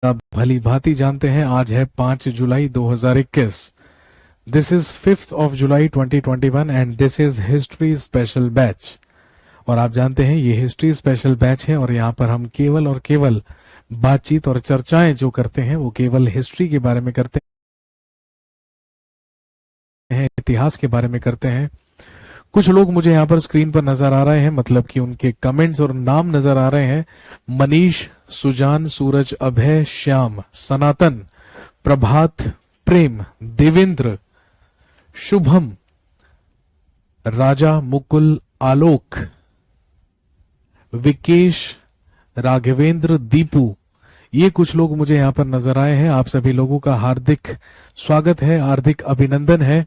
आप भली भांति जानते हैं आज है 5 जुलाई 2021। This is 5th of July 2021 and this is history special batch. और आप जानते हैं ये हिस्ट्री स्पेशल बैच है और यहाँ पर हम केवल और केवल बातचीत और चर्चाएं जो करते हैं वो केवल हिस्ट्री के बारे में करते हैं, इतिहास के बारे में करते हैं। कुछ लोग मुझे यहाँ पर स्क्रीन पर नजर आ रहे हैं, मतलब कि उनके कमेंट्स और नाम नजर आ रहे हैं। मनीष, सुजान, सूरज, अभय, श्याम, सनातन, प्रभात, प्रेम, देवेंद्र, शुभम, राजा, मुकुल, आलोक, विकेश, राघवेंद्र, दीपू, ये कुछ लोग मुझे यहाँ पर नजर आए हैं। आप सभी लोगों का हार्दिक स्वागत है, हार्दिक अभिनंदन है।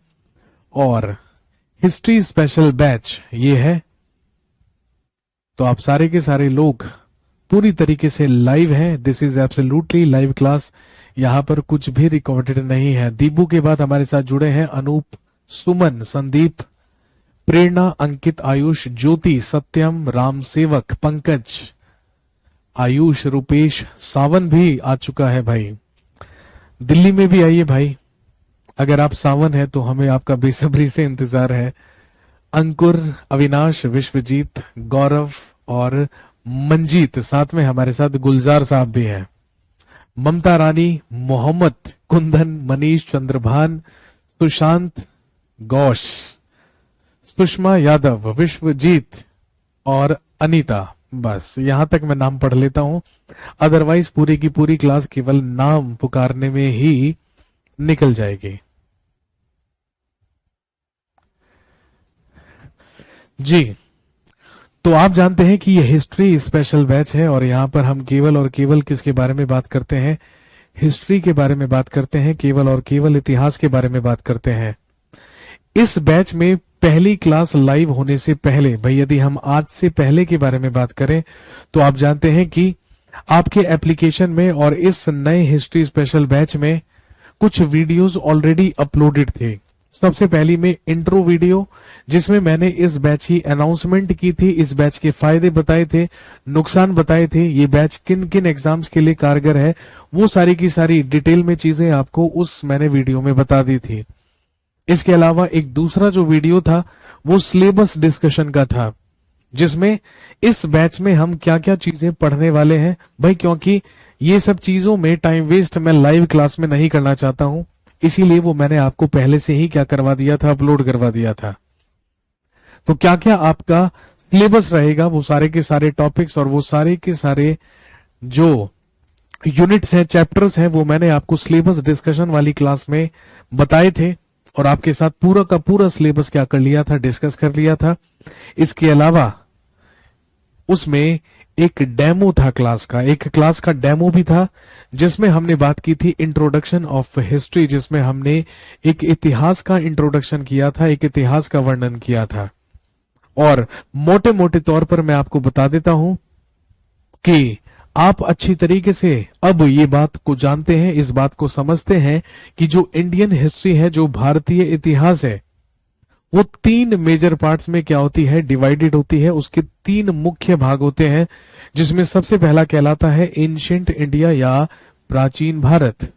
और हिस्ट्री स्पेशल बैच ये है, तो आप सारे के सारे लोग पूरी तरीके से लाइव हैं। This is absolutely live class, यहां पर कुछ भी रिकॉर्डेड नहीं है। दीपू के बाद हमारे साथ जुड़े हैं अनूप, सुमन, संदीप, प्रेरणा, अंकित, आयुष, ज्योति, सत्यम, राम सेवक, पंकज, आयुष, रुपेश, सावन भी आ चुका है भाई। दिल्ली में भी आइए भाई, अगर आप सावन है तो हमें आपका बेसब्री से इंतजार है। अंकुर, अविनाश, विश्वजीत, गौरव और मंजीत, साथ में हमारे साथ गुलजार साहब भी हैं। ममता रानी, मोहम्मद, कुंदन, मनीष, चंद्रभान, सुशांत, गौश, सुषमा यादव, विश्वजीत और अनीता। बस यहां तक मैं नाम पढ़ लेता हूं, अदरवाइज पूरी की पूरी क्लास केवल नाम पुकारने में ही निकल जाएगी। जी, तो आप जानते हैं कि ये हिस्ट्री स्पेशल बैच है और यहां पर हम केवल और केवल किसके बारे में बात करते हैं? हिस्ट्री के बारे में बात करते हैं, केवल और केवल इतिहास के बारे में बात करते हैं। इस बैच में पहली क्लास लाइव होने से पहले भाई, यदि हम आज से पहले के बारे में बात करें तो आप जानते हैं कि आपके एप्लीकेशन में और इस नए हिस्ट्री स्पेशल बैच में कुछ वीडियोस ऑलरेडी अपलोडेड थे। सबसे पहली में इंट्रो वीडियो, जिसमें मैंने इस बैच की अनाउंसमेंट की थी, इस बैच के फायदे बताए थे, नुकसान बताए थे, ये बैच किन किन एग्जाम्स के लिए कारगर है, वो सारी की सारी डिटेल में चीजें आपको उस मैंने वीडियो में बता दी थी। इसके अलावा एक दूसरा जो वीडियो था वो सिलेबस डिस्कशन का था, जिसमें इस बैच में हम क्या क्या चीजें पढ़ने वाले हैं भाई, क्योंकि ये सब चीजों में टाइम वेस्ट मैं लाइव क्लास में नहीं करना चाहता हूं, इसीलिए वो मैंने आपको पहले से ही क्या करवा दिया था, अपलोड करवा दिया था। तो क्या क्या आपका सिलेबस रहेगा, वो सारे के सारे टॉपिक्स और वो सारे के सारे जो यूनिट्स हैं, चैप्टर्स हैं, वो मैंने आपको सिलेबस डिस्कशन वाली क्लास में बताए थे और आपके साथ पूरा का पूरा सिलेबस क्या कर लिया था, डिस्कस कर लिया था। इसके अलावा उसमें एक डेमो था क्लास का, एक क्लास का डेमो भी था, जिसमें हमने बात की थी इंट्रोडक्शन ऑफ हिस्ट्री, जिसमें हमने एक इतिहास का इंट्रोडक्शन किया था, एक इतिहास का वर्णन किया था। और मोटे मोटे तौर पर मैं आपको बता देता हूं कि आप अच्छी तरीके से अब ये बात को जानते हैं, इस बात को समझते हैं कि जो इंडियन हिस्ट्री है, जो भारतीय इतिहास है, वो 3 मेजर पार्ट्स में क्या होती है, डिवाइडेड होती है। उसके 3 मुख्य भाग होते हैं, जिसमें सबसे पहला कहलाता है एंशिएंट इंडिया या प्राचीन भारत।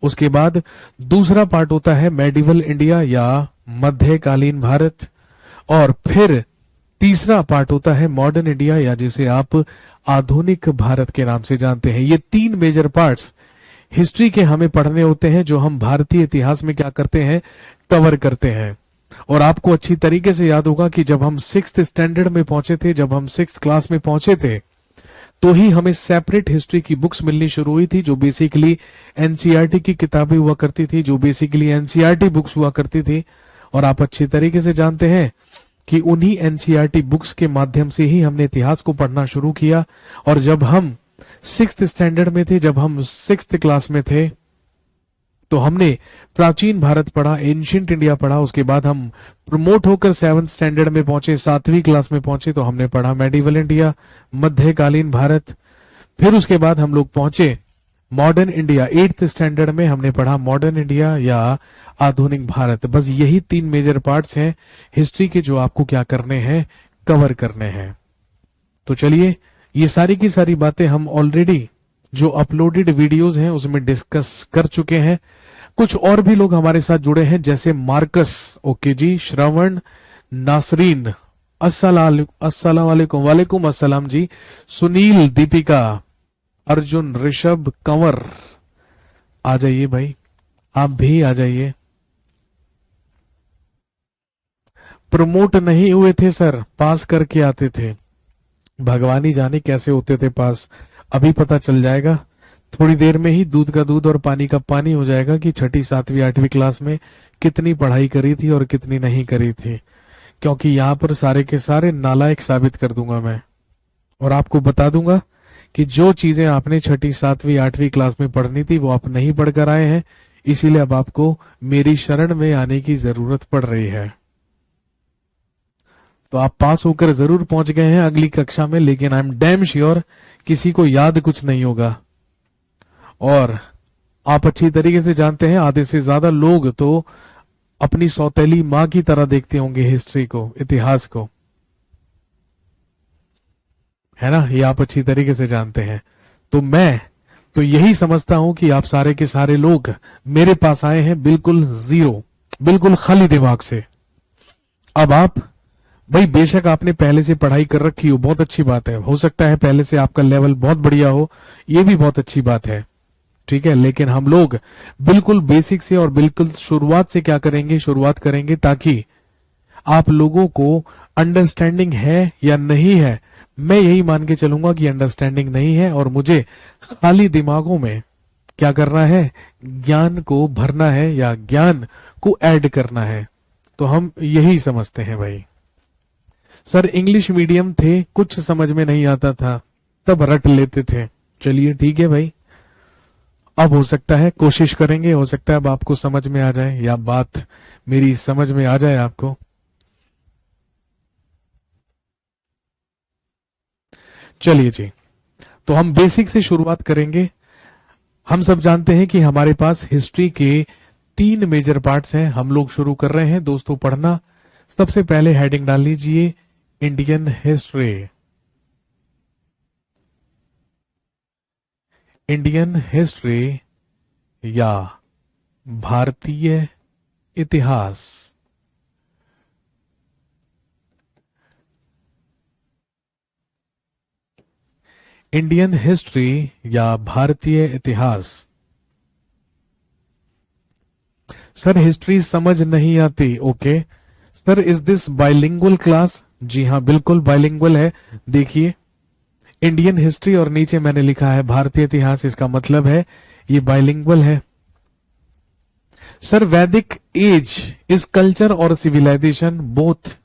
उसके बाद दूसरा पार्ट होता है मेडिवल इंडिया या मध्यकालीन भारत, और फिर तीसरा पार्ट होता है मॉडर्न इंडिया या जिसे आप आधुनिक भारत के नाम से जानते हैं। ये 3 मेजर पार्ट्स हिस्ट्री के हमें पढ़ने होते हैं, जो हम भारतीय इतिहास में क्या करते हैं, कवर करते हैं। और आपको अच्छी तरीके से याद होगा कि जब हम 6th स्टैंडर्ड में पहुंचे थे, जब हम 6th क्लास में पहुंचे थे, तो ही हमें सेपरेट हिस्ट्री की बुक्स मिलनी शुरू हुई थी, जो बेसिकली एनसीईआरटी की किताबें हुआ करती थी, जो बेसिकली एनसीईआरटी बुक्स हुआ करती थी। और आप अच्छी तरीके से जानते हैं कि उन्हीं एनसीईआरटी बुक्स के माध्यम से ही हमने इतिहास को पढ़ना शुरू किया। और जब हम 6th स्टैंडर्ड में थे, जब हम 6th क्लास में थे, तो हमने प्राचीन भारत पढ़ा, एंशिएंट इंडिया पढ़ा। उसके बाद हम प्रमोट होकर 7th स्टैंडर्ड में पहुंचे, 7वीं क्लास में पहुंचे, तो हमने पढ़ा मेडिवल इंडिया, मध्यकालीन भारत। फिर उसके बाद हम लोग पहुंचे मॉडर्न इंडिया, 8th स्टैंडर्ड में हमने पढ़ा मॉडर्न इंडिया या आधुनिक भारत। बस यही 3 मेजर पार्ट्स हैं हिस्ट्री के, जो आपको क्या करने हैं, कवर करने हैं। तो चलिए, ये सारी की सारी बातें हम ऑलरेडी जो अपलोडेड वीडियोस हैं उसमें डिस्कस कर चुके हैं। कुछ और भी लोग हमारे साथ जुड़े हैं, जैसे मार्कस, ओके जी, श्रवण, नासरीन, अस्सलाम वालेकुम, वालेकुम अस्सलाम जी, सुनील, दीपिका, अर्जुन, ऋषभ, कंवर, आ जाइए भाई, आप भी आ जाइए। प्रमोट नहीं हुए थे सर, पास करके आते थे। भगवान ही जाने कैसे होते थे पास, अभी पता चल जाएगा। थोड़ी देर में ही दूध का दूध और पानी का पानी हो जाएगा कि छठी, सातवीं, आठवीं क्लास में कितनी पढ़ाई करी थी और कितनी नहीं करी थी। क्योंकि यहां पर सारे के सारे नालायक साबित कर दूंगा मैं, और आपको बता दूंगा कि जो चीजें आपने छठी, सातवीं, आठवीं क्लास में पढ़नी थी वो आप नहीं पढ़कर आए हैं, इसीलिए अब आपको मेरी शरण में आने की जरूरत पड़ रही है। तो आप पास होकर जरूर पहुंच गए हैं अगली कक्षा में, लेकिन आई एम डैम श्योर किसी को याद कुछ नहीं होगा। और आप अच्छी तरीके से जानते हैं, आधे से ज्यादा लोग तो अपनी सौतेली माँ की तरह देखते होंगे हिस्ट्री को, इतिहास को, है ना, ये आप अच्छी तरीके से जानते हैं। तो मैं तो यही समझता हूं कि आप सारे के सारे लोग मेरे पास आए हैं बिल्कुल जीरो, बिल्कुल खाली दिमाग से। अब आप भाई, बेशक आपने पहले से पढ़ाई कर रखी हो, बहुत अच्छी बात है, हो सकता है पहले से आपका लेवल बहुत बढ़िया हो, ये भी बहुत अच्छी बात है, ठीक है। लेकिन हम लोग बिल्कुल बेसिक से और बिल्कुल शुरुआत से क्या करेंगे, शुरुआत करेंगे ताकि आप लोगों को अंडरस्टैंडिंग है या नहीं है। मैं यही मान के चलूंगा कि अंडरस्टैंडिंग नहीं है, और मुझे खाली दिमागों में क्या करना है, ज्ञान को भरना है या ज्ञान को ऐड करना है। तो हम यही समझते हैं भाई। सर इंग्लिश मीडियम थे, कुछ समझ में नहीं आता था, तब रट लेते थे। चलिए ठीक है भाई, अब हो सकता है कोशिश करेंगे, हो सकता है अब आपको समझ में आ जाए या बात मेरी समझ में आ जाए आपको। चलिए जी, तो हम बेसिक से शुरुआत करेंगे। हम सब जानते हैं कि हमारे पास हिस्ट्री के 3 मेजर पार्ट्स हैं। हम लोग शुरू कर रहे हैं दोस्तों पढ़ना। सबसे पहले हेडिंग डाल लीजिए, इंडियन हिस्ट्री। इंडियन हिस्ट्री या भारतीय इतिहास। इंडियन हिस्ट्री या भारतीय इतिहास। सर हिस्ट्री समझ नहीं आती, okay sir, is this bilingual class? जी हाँ, बिल्कुल बाइलिंगुअल है। देखिए, इंडियन हिस्ट्री और नीचे मैंने लिखा है भारतीय इतिहास, इसका मतलब है ये बाइलिंगुअल है। Sir Vedic age is culture और सिविलाइजेशन बोथ,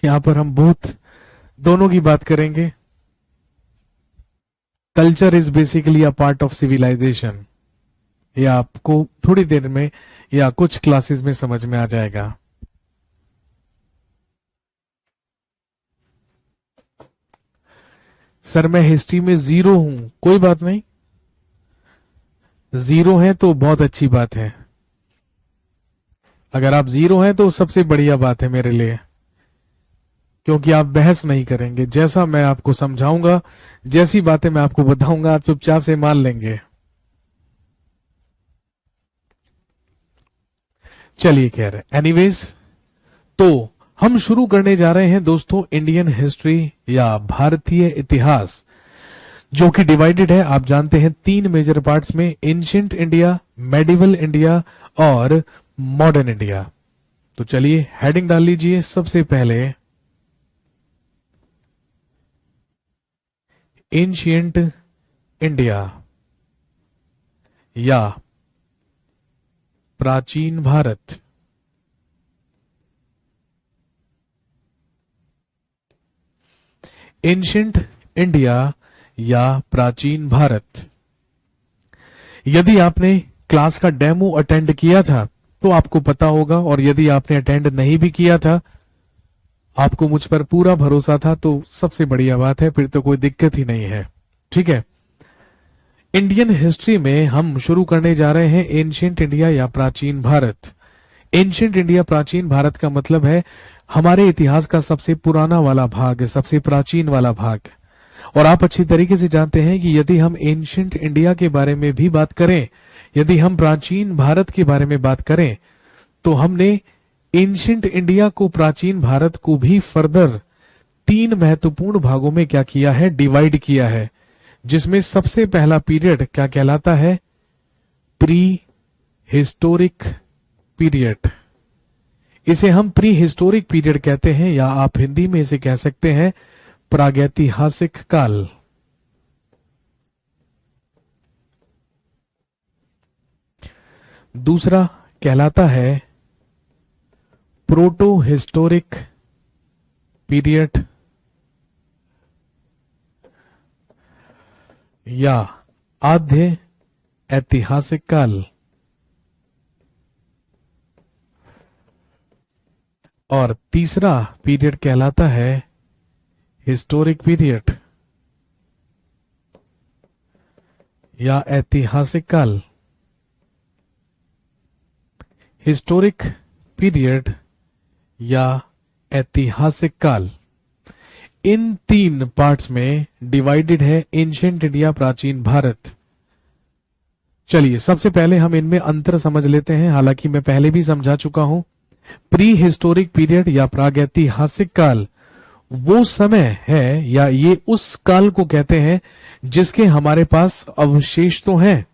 यहां पर हम बोथ दोनों की बात करेंगे। Culture is basically a part of civilisation, ये आपको थोड़ी देर में या कुछ क्लासेस में समझ में आ जाएगा। सर मैं हिस्ट्री में जीरो हूं, कोई बात नहीं, जीरो है तो बहुत अच्छी बात है। अगर आप जीरो हैं तो सबसे बढ़िया बात है मेरे लिए, क्योंकि आप बहस नहीं करेंगे। जैसा मैं आपको समझाऊंगा, जैसी बातें मैं आपको बताऊंगा, आप चुपचाप से मान लेंगे। चलिए खैर, एनीवेज, तो हम शुरू करने जा रहे हैं दोस्तों इंडियन हिस्ट्री या भारतीय इतिहास, जो कि डिवाइडेड है, आप जानते हैं, 3 मेजर पार्ट्स में, एंशिएंट इंडिया, मेडिवल इंडिया और मॉडर्न इंडिया। तो चलिए हेडिंग डाल लीजिए, सबसे पहले एंशिएंट इंडिया या प्राचीन भारत। एंशिएंट इंडिया या प्राचीन भारत। यदि आपने क्लास का डेमो अटेंड किया था तो आपको पता होगा, और यदि आपने अटेंड नहीं भी किया था, आपको मुझ पर पूरा भरोसा था, तो सबसे बढ़िया बात है, फिर तो कोई दिक्कत ही नहीं है, ठीक है। इंडियन हिस्ट्री में हम शुरू करने जा रहे हैं एंशिएंट इंडिया या प्राचीन भारत। एंशिएंट इंडिया, प्राचीन भारत का मतलब है हमारे इतिहास का सबसे पुराना वाला भाग, सबसे प्राचीन वाला भाग। और आप अच्छी तरीके से जानते हैं कि यदि हम एंशिएंट इंडिया के बारे में भी बात करें, यदि हम प्राचीन भारत के बारे में बात करें, तो हमने एंशिएंट इंडिया को, प्राचीन भारत को भी फर्दर 3 महत्वपूर्ण भागों में क्या किया है, डिवाइड किया है, जिसमें सबसे पहला पीरियड क्या कहलाता है, प्री हिस्टोरिक पीरियड। इसे हम प्री हिस्टोरिक पीरियड कहते हैं, या आप हिंदी में इसे कह सकते हैं प्रागैतिहासिक काल। दूसरा कहलाता है प्रोटो हिस्टोरिक पीरियड या आद्य ऐतिहासिक काल। और तीसरा पीरियड कहलाता है हिस्टोरिक पीरियड या ऐतिहासिक काल। हिस्टोरिक पीरियड या ऐतिहासिक काल, इन 3 पार्ट्स में डिवाइडेड है एंशिएंट इंडिया, प्राचीन भारत। चलिए सबसे पहले हम इनमें अंतर समझ लेते हैं, हालांकि मैं पहले भी समझा चुका हूं। प्री हिस्टोरिक पीरियड या प्रागैतिहासिक काल वो समय है, या ये उस काल को कहते हैं जिसके हमारे पास अवशेष तो हैं,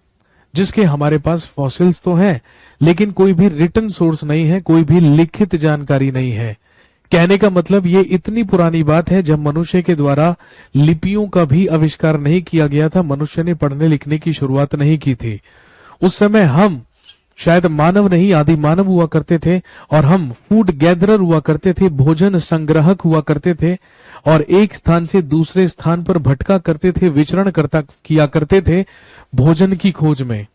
जिसके हमारे पास फॉसिल्स तो हैं, लेकिन कोई भी रिटन सोर्स नहीं है, कोई भी लिखित जानकारी नहीं है। कहने का मतलब ये इतनी पुरानी बात है जब मनुष्य के द्वारा लिपियों का भी आविष्कार नहीं किया गया था, मनुष्य ने पढ़ने लिखने की शुरुआत नहीं की थी। उस समय हम शायद मानव नहीं, आदि मानव हुआ करते थे, और हम फूड गैदरर हुआ करते थे, भोजन संग्राहक हुआ करते थे, और एक स्थान से दूसरे स्थान पर भटका करते थे, विचरण किया करते थे भोजन की खोज में।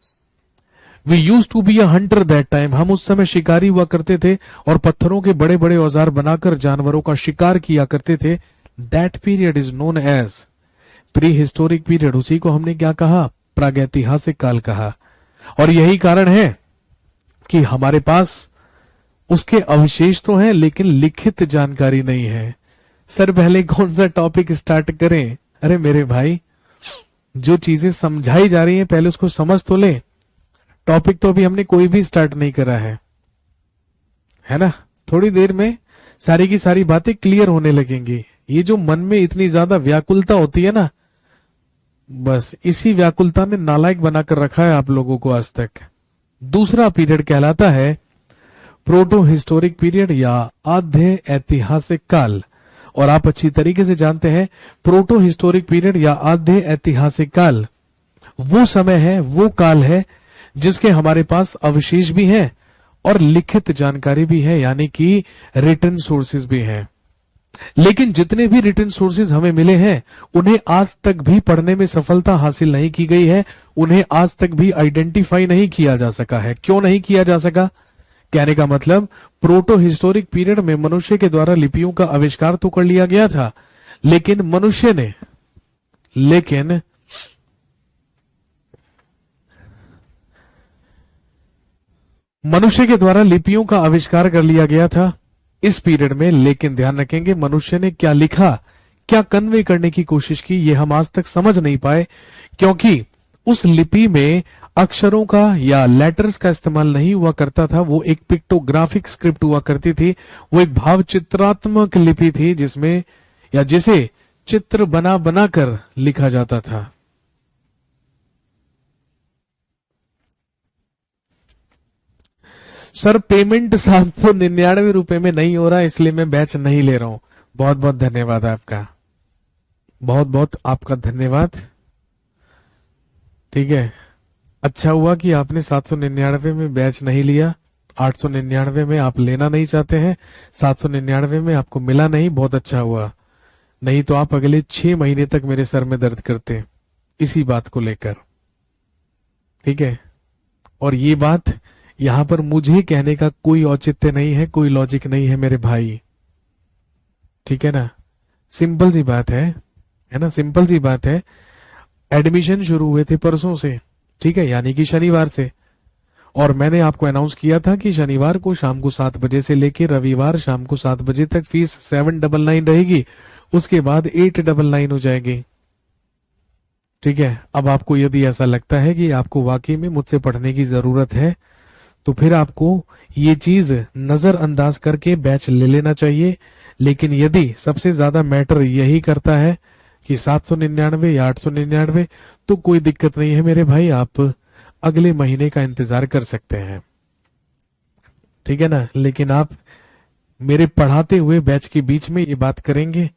We use to be a hunter that time, हम उस समय शिकारी हुआ करते थे और पत्थरों के बड़े बड़े औजार बनाकर जानवरों का शिकार किया करते थे। That period is known as prehistoric period. उसी को हमने क्या कहा, प्रागैतिहासिक काल कहा। और यही कारण है कि हमारे पास उसके अवशेष तो हैं, लेकिन लिखित जानकारी नहीं है। सर पहले कौन सा टॉपिक स्टार्ट करें? अरे मेरे भाई, जो चीजें समझाई जा रही हैं पहले उसको समझ तो ले। टॉपिक तो अभी हमने कोई भी स्टार्ट नहीं करा है ना। थोड़ी देर में सारी की सारी बातें क्लियर होने लगेंगी। ये जो मन में इतनी ज्यादा व्याकुलता होती है ना, बस इसी व्याकुलता ने नालायक बनाकर रखा है आप लोगों को आज तक। दूसरा पीरियड कहलाता है प्रोटो हिस्टोरिक पीरियड या आद्य ऐतिहासिक काल। और आप अच्छी तरीके से जानते हैं प्रोटो हिस्टोरिक पीरियड या आद्य ऐतिहासिक काल वो समय है, वो काल है जिसके हमारे पास अवशेष भी हैं और लिखित जानकारी भी है, यानी कि रिटन सोर्सेज भी हैं। लेकिन जितने भी रिटन सोर्सेज हमें मिले हैं उन्हें आज तक भी पढ़ने में सफलता हासिल नहीं की गई है, उन्हें आज तक भी आइडेंटिफाई नहीं किया जा सका है। क्यों नहीं किया जा सका? कहने का मतलब प्रोटो हिस्टोरिक पीरियड में मनुष्य के द्वारा लिपियों का आविष्कार तो कर लिया गया था, लेकिन मनुष्य के द्वारा लिपियों का आविष्कार कर लिया गया था इस पीरियड में। लेकिन ध्यान रखेंगे मनुष्य ने क्या लिखा, क्या कन्वे करने की कोशिश की, ये हम आज तक समझ नहीं पाए, क्योंकि उस लिपि में अक्षरों का या लेटर्स का इस्तेमाल नहीं हुआ करता था। वो एक पिक्टोग्राफिक स्क्रिप्ट हुआ करती थी, वो एक भाव चित्रात्मक लिपि थी जिसमें या जिसे चित्र बना बनाकर लिखा जाता था। सर पेमेंट 799 रुपए में नहीं हो रहा, इसलिए मैं बैच नहीं ले रहा हूं। बहुत बहुत धन्यवाद आपका, बहुत बहुत आपका धन्यवाद। ठीक है, अच्छा हुआ कि आपने 799 में बैच नहीं लिया, 899 में आप लेना नहीं चाहते हैं, 799 में आपको मिला नहीं, बहुत अच्छा हुआ। नहीं तो आप अगले 6 महीने तक मेरे सर में दर्द करते इसी बात को लेकर। ठीक है, और ये बात यहां पर मुझे कहने का कोई औचित्य नहीं है, कोई लॉजिक नहीं है मेरे भाई। ठीक है ना, सिंपल सी बात है ना, सिंपल सी बात है। एडमिशन शुरू हुए थे परसों से, ठीक है, यानी कि शनिवार से, और मैंने आपको अनाउंस किया था कि शनिवार को शाम को 7 बजे से लेकर रविवार शाम को 7 बजे तक फीस 799 रहेगी, उसके बाद 899 हो जाएगी। ठीक है, अब आपको यदि ऐसा लगता है कि आपको वाकई में मुझसे पढ़ने की जरूरत है, तो फिर आपको ये चीज नजरअंदाज करके बैच ले लेना चाहिए। लेकिन यदि सबसे ज्यादा मैटर यही करता है कि 799 या 899, तो कोई दिक्कत नहीं है मेरे भाई, आप अगले महीने का इंतजार कर सकते हैं, ठीक है ना। लेकिन आप मेरे पढ़ाते हुए बैच के बीच में ये बात करेंगे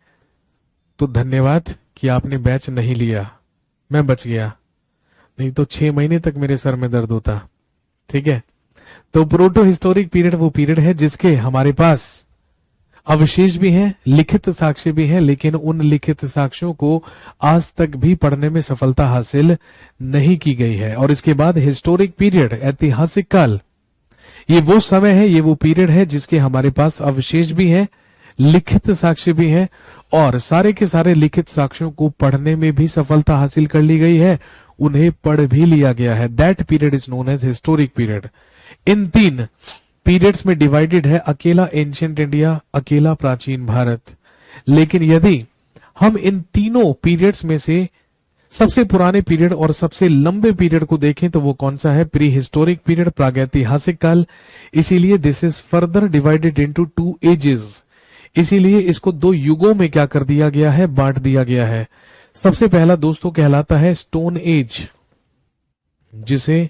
तो धन्यवाद कि आपने बैच नहीं लिया, मैं बच गया, नहीं तो 6 महीने तक मेरे सर में दर्द होता। ठीक है, तो प्रोटो हिस्टोरिक पीरियड वो पीरियड है जिसके हमारे पास अवशेष भी हैं, लिखित साक्ष्य भी हैं, लेकिन उन लिखित साक्ष्यों को आज तक भी पढ़ने में सफलता हासिल नहीं की गई है। और इसके बाद हिस्टोरिक पीरियड, ऐतिहासिक काल, ये वो समय है, ये वो पीरियड है जिसके हमारे पास अवशेष भी हैं, लिखित साक्ष्य भी हैं, और सारे के सारे लिखित साक्ष्यों को पढ़ने में भी सफलता हासिल कर ली गई है, उन्हें पढ़ भी लिया गया है। That period is known as historic period. इन 3 पीरियड्स में डिवाइडेड है अकेला एंशिएंट इंडिया, अकेला प्राचीन भारत। लेकिन यदि हम इन तीनों पीरियड्स में से सबसे पुराने पीरियड और सबसे लंबे पीरियड को देखें तो वो कौन सा है? प्री हिस्टोरिक पीरियड, प्रागैतिहासिक काल। इसीलिए this is further divided into 2 ages. इसीलिए इसको 2 युगों में क्या कर दिया गया है? बांट दिया गया है। सबसे पहला दोस्तों कहलाता है स्टोन एज, जिसे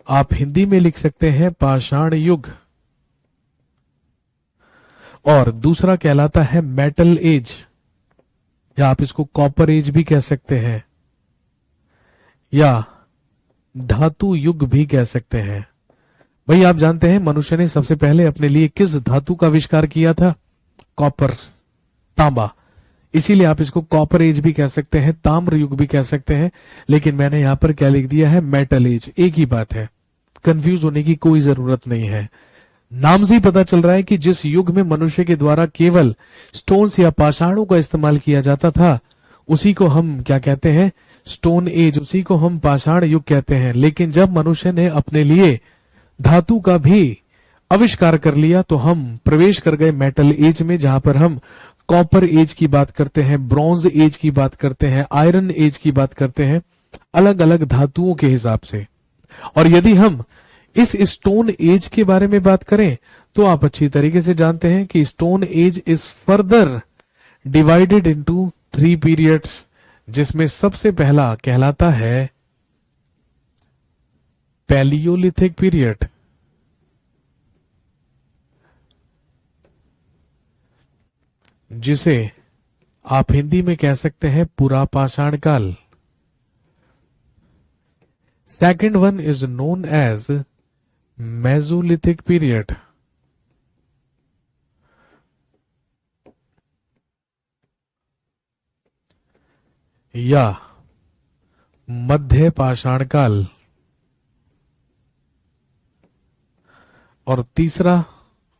आप हिंदी में लिख सकते हैं पाषाण युग, और दूसरा कहलाता है मेटल एज, या आप इसको कॉपर एज भी कह सकते हैं, या धातु युग भी कह सकते हैं। भाई आप जानते हैं मनुष्य ने सबसे पहले अपने लिए किस धातु का आविष्कार किया था? कॉपर, तांबा। इसीलिए आप इसको कॉपर एज भी कह सकते हैं, ताम्र युग भी कह सकते हैं, लेकिन मैंने यहां पर क्या लिख दिया है? Metal age. एक ही बात है, कंफ्यूज होने की कोई जरूरत नहीं है। नाम से ही पता चल रहा है कि जिस युग में मनुष्य के द्वारा केवल स्टोन्स या पाषाणों का इस्तेमाल किया जाता था, उसी को हम क्या कहते हैं? स्टोन एज, उसी को हम पाषाण युग कहते हैं। लेकिन जब मनुष्य ने अपने लिए धातु का भी आविष्कार कर लिया तो हम प्रवेश कर गए मेटल एज में, जहां पर हम कॉपर एज की बात करते हैं, ब्रॉन्ज एज की बात करते हैं, आयरन एज की बात करते हैं, अलग अलग धातुओं के हिसाब से। और यदि हम इस स्टोन एज के बारे में बात करें तो आप अच्छी तरीके से जानते हैं कि stone age is further divided into 3 periods, जिसमें सबसे पहला कहलाता है पैलियोलिथिक पीरियड, जिसे आप हिंदी में कह सकते हैं पुरापाषाण काल। Second one is known as mesolithic period, या मध्य पाषाण काल, और तीसरा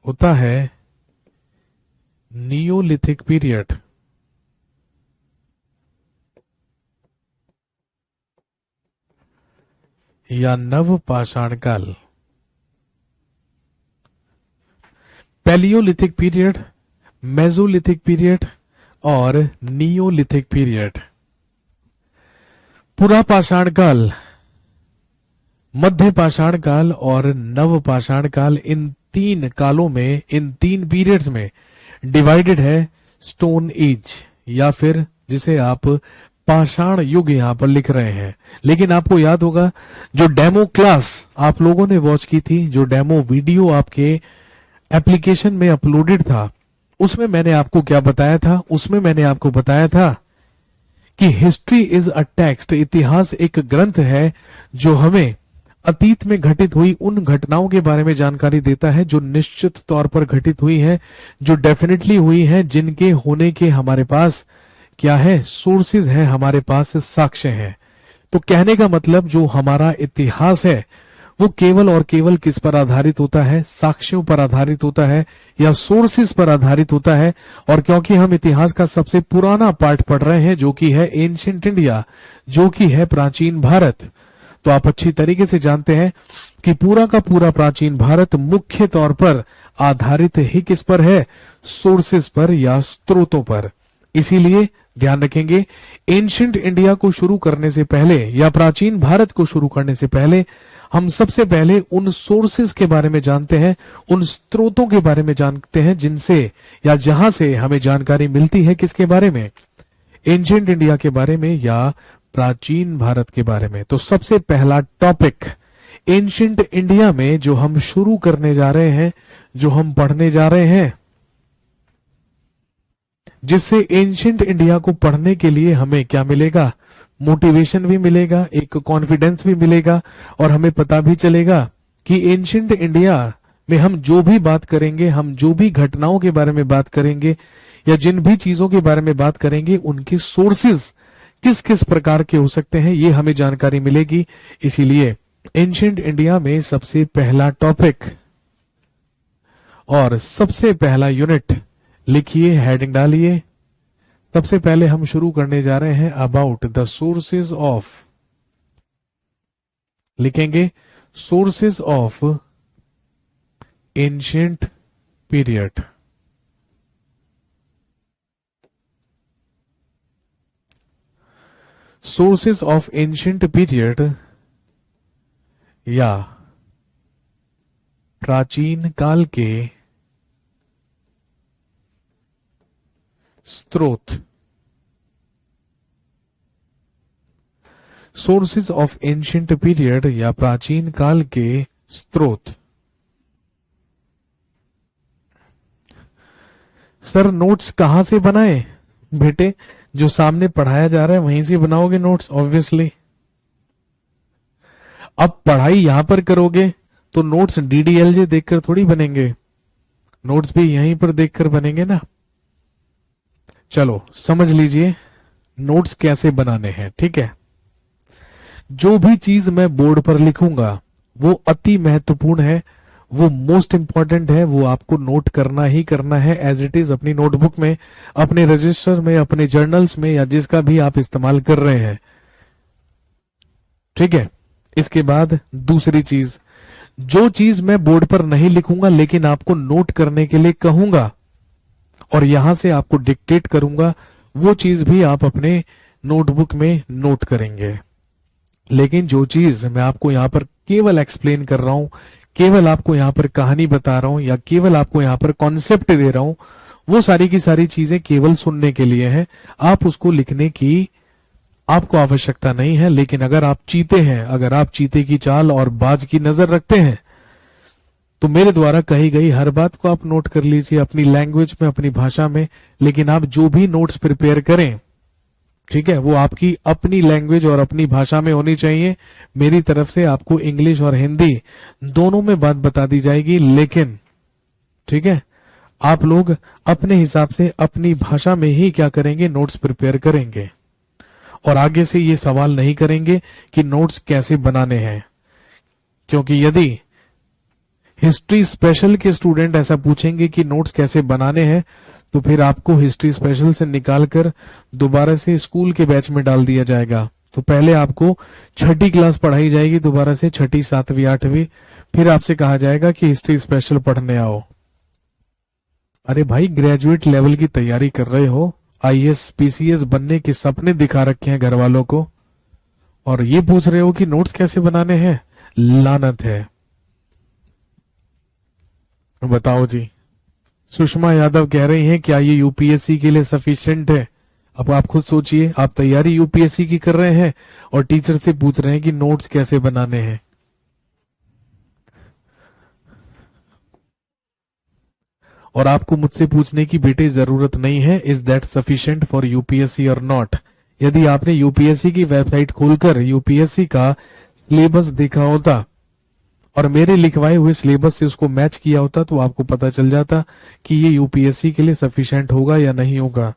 होता है नियोलिथिक पीरियड। या नव पाषाण काल। पैलियोलिथिक पीरियड, मेसोलिथिक पीरियड और नियोलिथिक पीरियड। पुरापाषाण काल, मध्य पाषाण काल और नव पाषाण काल, इन 3 कालों में, इन 3 पीरियड्स में डिवाइडेड है स्टोन एज, या फिर जिसे आप पाषाण युग यहां पर लिख रहे हैं। लेकिन आपको याद होगा जो डेमो क्लास आप लोगों ने वॉच की थी, जो डेमो वीडियो आपके एप्लीकेशन में अपलोडेड था, उसमें मैंने आपको क्या बताया था? उसमें मैंने आपको बताया था कि हिस्ट्री इज अ टेक्स्ट, इतिहास एक ग्रंथ है जो हमें अतीत में घटित हुई उन घटनाओं के बारे में जानकारी देता है जो निश्चित तौर पर घटित हुई हैं, जो डेफिनेटली हुई हैं, जिनके होने के हमारे पास क्या है? सोर्सेज हैं, हमारे पास साक्ष्य हैं। तो कहने का मतलब जो हमारा इतिहास है वो केवल और केवल किस पर आधारित होता है? साक्ष्यों पर आधारित होता है या सोर्सेज पर आधारित होता है। और क्योंकि हम इतिहास का सबसे पुराना पार्ट पढ़ रहे हैं जो कि है एंशिएंट इंडिया, जो कि है प्राचीन भारत, तो आप अच्छी तरीके से जानते हैं कि पूरा का पूरा प्राचीन भारत मुख्य तौर पर आधारित ही किस पर है? सोर्सेस पर या स्रोतों पर। इसीलिए ध्यान रखेंगे, एंशिएंट इंडिया को शुरू करने से पहले या प्राचीन भारत को शुरू करने से पहले हम सबसे पहले उन सोर्सेस के बारे में जानते हैं, उन स्रोतों के बारे में जानते हैं जिनसे या जहां से हमें जानकारी मिलती है किसके बारे में, एंशिएंट इंडिया के बारे में या प्राचीन भारत के बारे में। तो सबसे पहला टॉपिक एंशिएंट इंडिया में जो हम शुरू करने जा रहे हैं, जो हम पढ़ने जा रहे हैं, जिससे एंशिएंट इंडिया को पढ़ने के लिए हमें क्या मिलेगा, मोटिवेशन भी मिलेगा, एक कॉन्फिडेंस भी मिलेगा, और हमें पता भी चलेगा कि एंशिएंट इंडिया में हम जो भी बात करेंगे, हम जो भी घटनाओं के बारे में बात करेंगे या जिन भी चीजों के बारे में बात करेंगे, उनके सोर्सेज किस किस प्रकार के हो सकते हैं, ये हमें जानकारी मिलेगी। इसीलिए एंशिएंट इंडिया में सबसे पहला टॉपिक और सबसे पहला यूनिट लिखिए, हेडिंग डालिए। सबसे पहले हम शुरू करने जा रहे हैं अबाउट द सोर्सेज ऑफ, लिखेंगे sources of ancient period. Sources of ancient period या प्राचीन काल के स्रोत। सोर्सेज ऑफ एंशिएंट पीरियड या प्राचीन काल के स्रोत। सर नोट्स कहां से बनाए? बेटे जो सामने पढ़ाया जा रहा है वहीं से बनाओगे नोट्स, ऑब्वियसली। अब पढ़ाई यहां पर करोगे तो नोट्स डीडीएलजे देखकर थोड़ी बनेंगे, नोट्स भी यहीं पर देखकर बनेंगे ना। चलो समझ लीजिए नोट्स कैसे बनाने हैं, ठीक है। जो भी चीज मैं बोर्ड पर लिखूंगा वो अति महत्वपूर्ण है, वो मोस्ट इंपॉर्टेंट है, वो आपको नोट करना ही करना है एज इट इज, अपनी नोटबुक में, अपने रजिस्टर में, अपने जर्नल्स में, या जिसका भी आप इस्तेमाल कर रहे हैं, ठीक है। इसके बाद दूसरी चीज, जो चीज मैं बोर्ड पर नहीं लिखूंगा लेकिन आपको नोट करने के लिए कहूंगा और यहां से आपको डिक्टेट करूंगा, वो चीज भी आप अपने नोटबुक में नोट करेंगे। लेकिन जो चीज मैं आपको यहां पर केवल एक्सप्लेन कर रहा हूं, केवल आपको यहां पर कहानी बता रहा हूं या केवल आपको यहां पर कॉन्सेप्ट दे रहा हूं, वो सारी की सारी चीजें केवल सुनने के लिए है, आप उसको लिखने की आपको आवश्यकता नहीं है। लेकिन अगर आप चीते हैं, अगर आप चीते की चाल और बाज की नजर रखते हैं, तो मेरे द्वारा कही गई हर बात को आप नोट कर लीजिए अपनी लैंग्वेज में, अपनी भाषा में। लेकिन आप जो भी नोट्स प्रिपेयर करें, ठीक है, वो आपकी अपनी लैंग्वेज और अपनी भाषा में होनी चाहिए। मेरी तरफ से आपको इंग्लिश और हिंदी दोनों में बात बता दी जाएगी, लेकिन ठीक है, आप लोग अपने हिसाब से अपनी भाषा में ही क्या करेंगे, नोट्स प्रिपेयर करेंगे। और आगे से ये सवाल नहीं करेंगे कि नोट्स कैसे बनाने हैं, क्योंकि यदि हिस्ट्री स्पेशल के स्टूडेंट ऐसा पूछेंगे कि नोट्स कैसे बनाने हैं, तो फिर आपको हिस्ट्री स्पेशल से निकालकर दोबारा से स्कूल के बैच में डाल दिया जाएगा। तो पहले आपको छठी क्लास पढ़ाई जाएगी, दोबारा से छठी, सातवीं, आठवीं, फिर आपसे कहा जाएगा कि हिस्ट्री स्पेशल पढ़ने आओ। अरे भाई ग्रेजुएट लेवल की तैयारी कर रहे हो, आईएएस पीसीएस बनने के सपने दिखा रखे हैं घर वालों को, और ये पूछ रहे हो कि नोट्स कैसे बनाने हैं? लानत है। बताओ जी, सुषमा यादव कह रही हैं क्या ये यूपीएससी के लिए सफिशिएंट है? अब आप खुद सोचिए, आप तैयारी यूपीएससी की कर रहे हैं और टीचर से पूछ रहे हैं कि नोट्स कैसे बनाने हैं। और आपको मुझसे पूछने की बेटे जरूरत नहीं है, is that sufficient for UPSC और नॉट। यदि आपने यूपीएससी की वेबसाइट खोलकर यूपीएससी का सिलेबस देखा होता और मेरे लिखवाए हुए सिलेबस से उसको मैच किया होता, तो आपको पता चल जाता कि ये यूपीएससी के लिए सफिशिएंट होगा या नहीं होगा,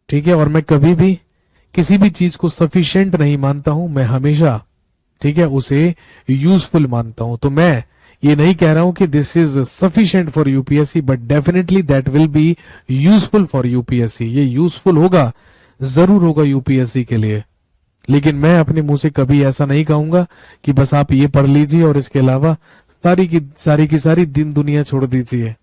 ठीक है। और मैं कभी भी किसी भी चीज को सफिशिएंट नहीं मानता हूं, मैं हमेशा, ठीक है, उसे यूजफुल मानता हूं। तो मैं ये नहीं कह रहा हूं कि this is sufficient for UPSC, but definitely that will be useful for UPSC. ये यूजफुल होगा, जरूर होगा यूपीएससी के लिए। लेकिन मैं अपने मुंह से कभी ऐसा नहीं कहूंगा कि बस आप ये पढ़ लीजिए और इसके अलावा सारी की सारी दिन दुनिया छोड़ दीजिए।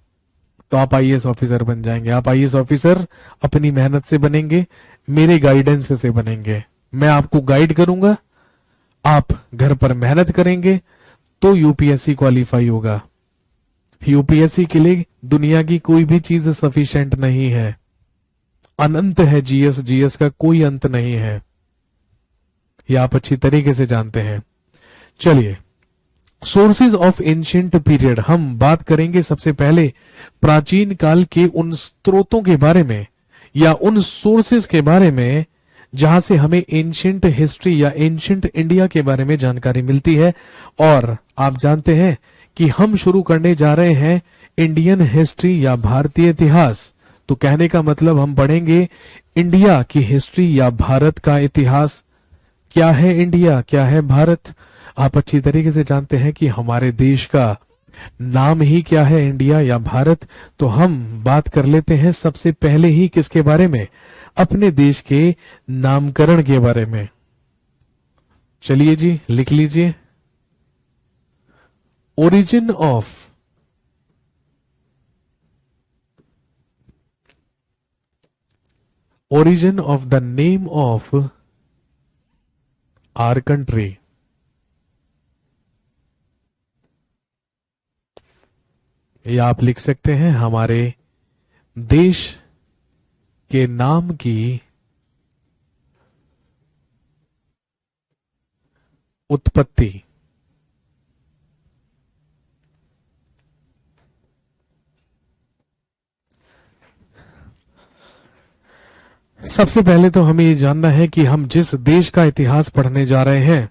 तो आप आईएएस ऑफिसर बन जाएंगे। आप आईएएस ऑफिसर अपनी मेहनत से बनेंगे, मेरे गाइडेंस से बनेंगे। मैं आपको गाइड करूंगा, आप घर पर मेहनत करेंगे तो यूपीएससी क्वालिफाई होगा। यूपीएससी के लिए दुनिया की कोई भी चीज सफिशिएंट नहीं है, अनंत है जीएस, जीएस का कोई अंत नहीं है, ये आप अच्छी तरीके से जानते हैं। चलिए, सोर्सेज ऑफ एंशिएंट पीरियड, हम बात करेंगे सबसे पहले प्राचीन काल के उन स्रोतों के बारे में या उन सोर्सेज के बारे में जहां से हमें एंशिएंट हिस्ट्री या एंशिएंट इंडिया के बारे में जानकारी मिलती है। और आप जानते हैं कि हम शुरू करने जा रहे हैं इंडियन हिस्ट्री या भारतीय इतिहास। तो कहने का मतलब हम पढ़ेंगे इंडिया की हिस्ट्री या भारत का इतिहास। क्या है इंडिया, क्या है भारत? आप अच्छी तरीके से जानते हैं कि हमारे देश का नाम ही क्या है, इंडिया या भारत। तो हम बात कर लेते हैं सबसे पहले ही किसके बारे में, अपने देश के नामकरण के बारे में। चलिए जी, लिख लीजिए, origin of the name of our country. या आप लिख सकते हैं हमारे देश के नाम की उत्पत्ति। सबसे पहले तो हमें ये जानना है कि हम जिस देश का इतिहास पढ़ने जा रहे हैं,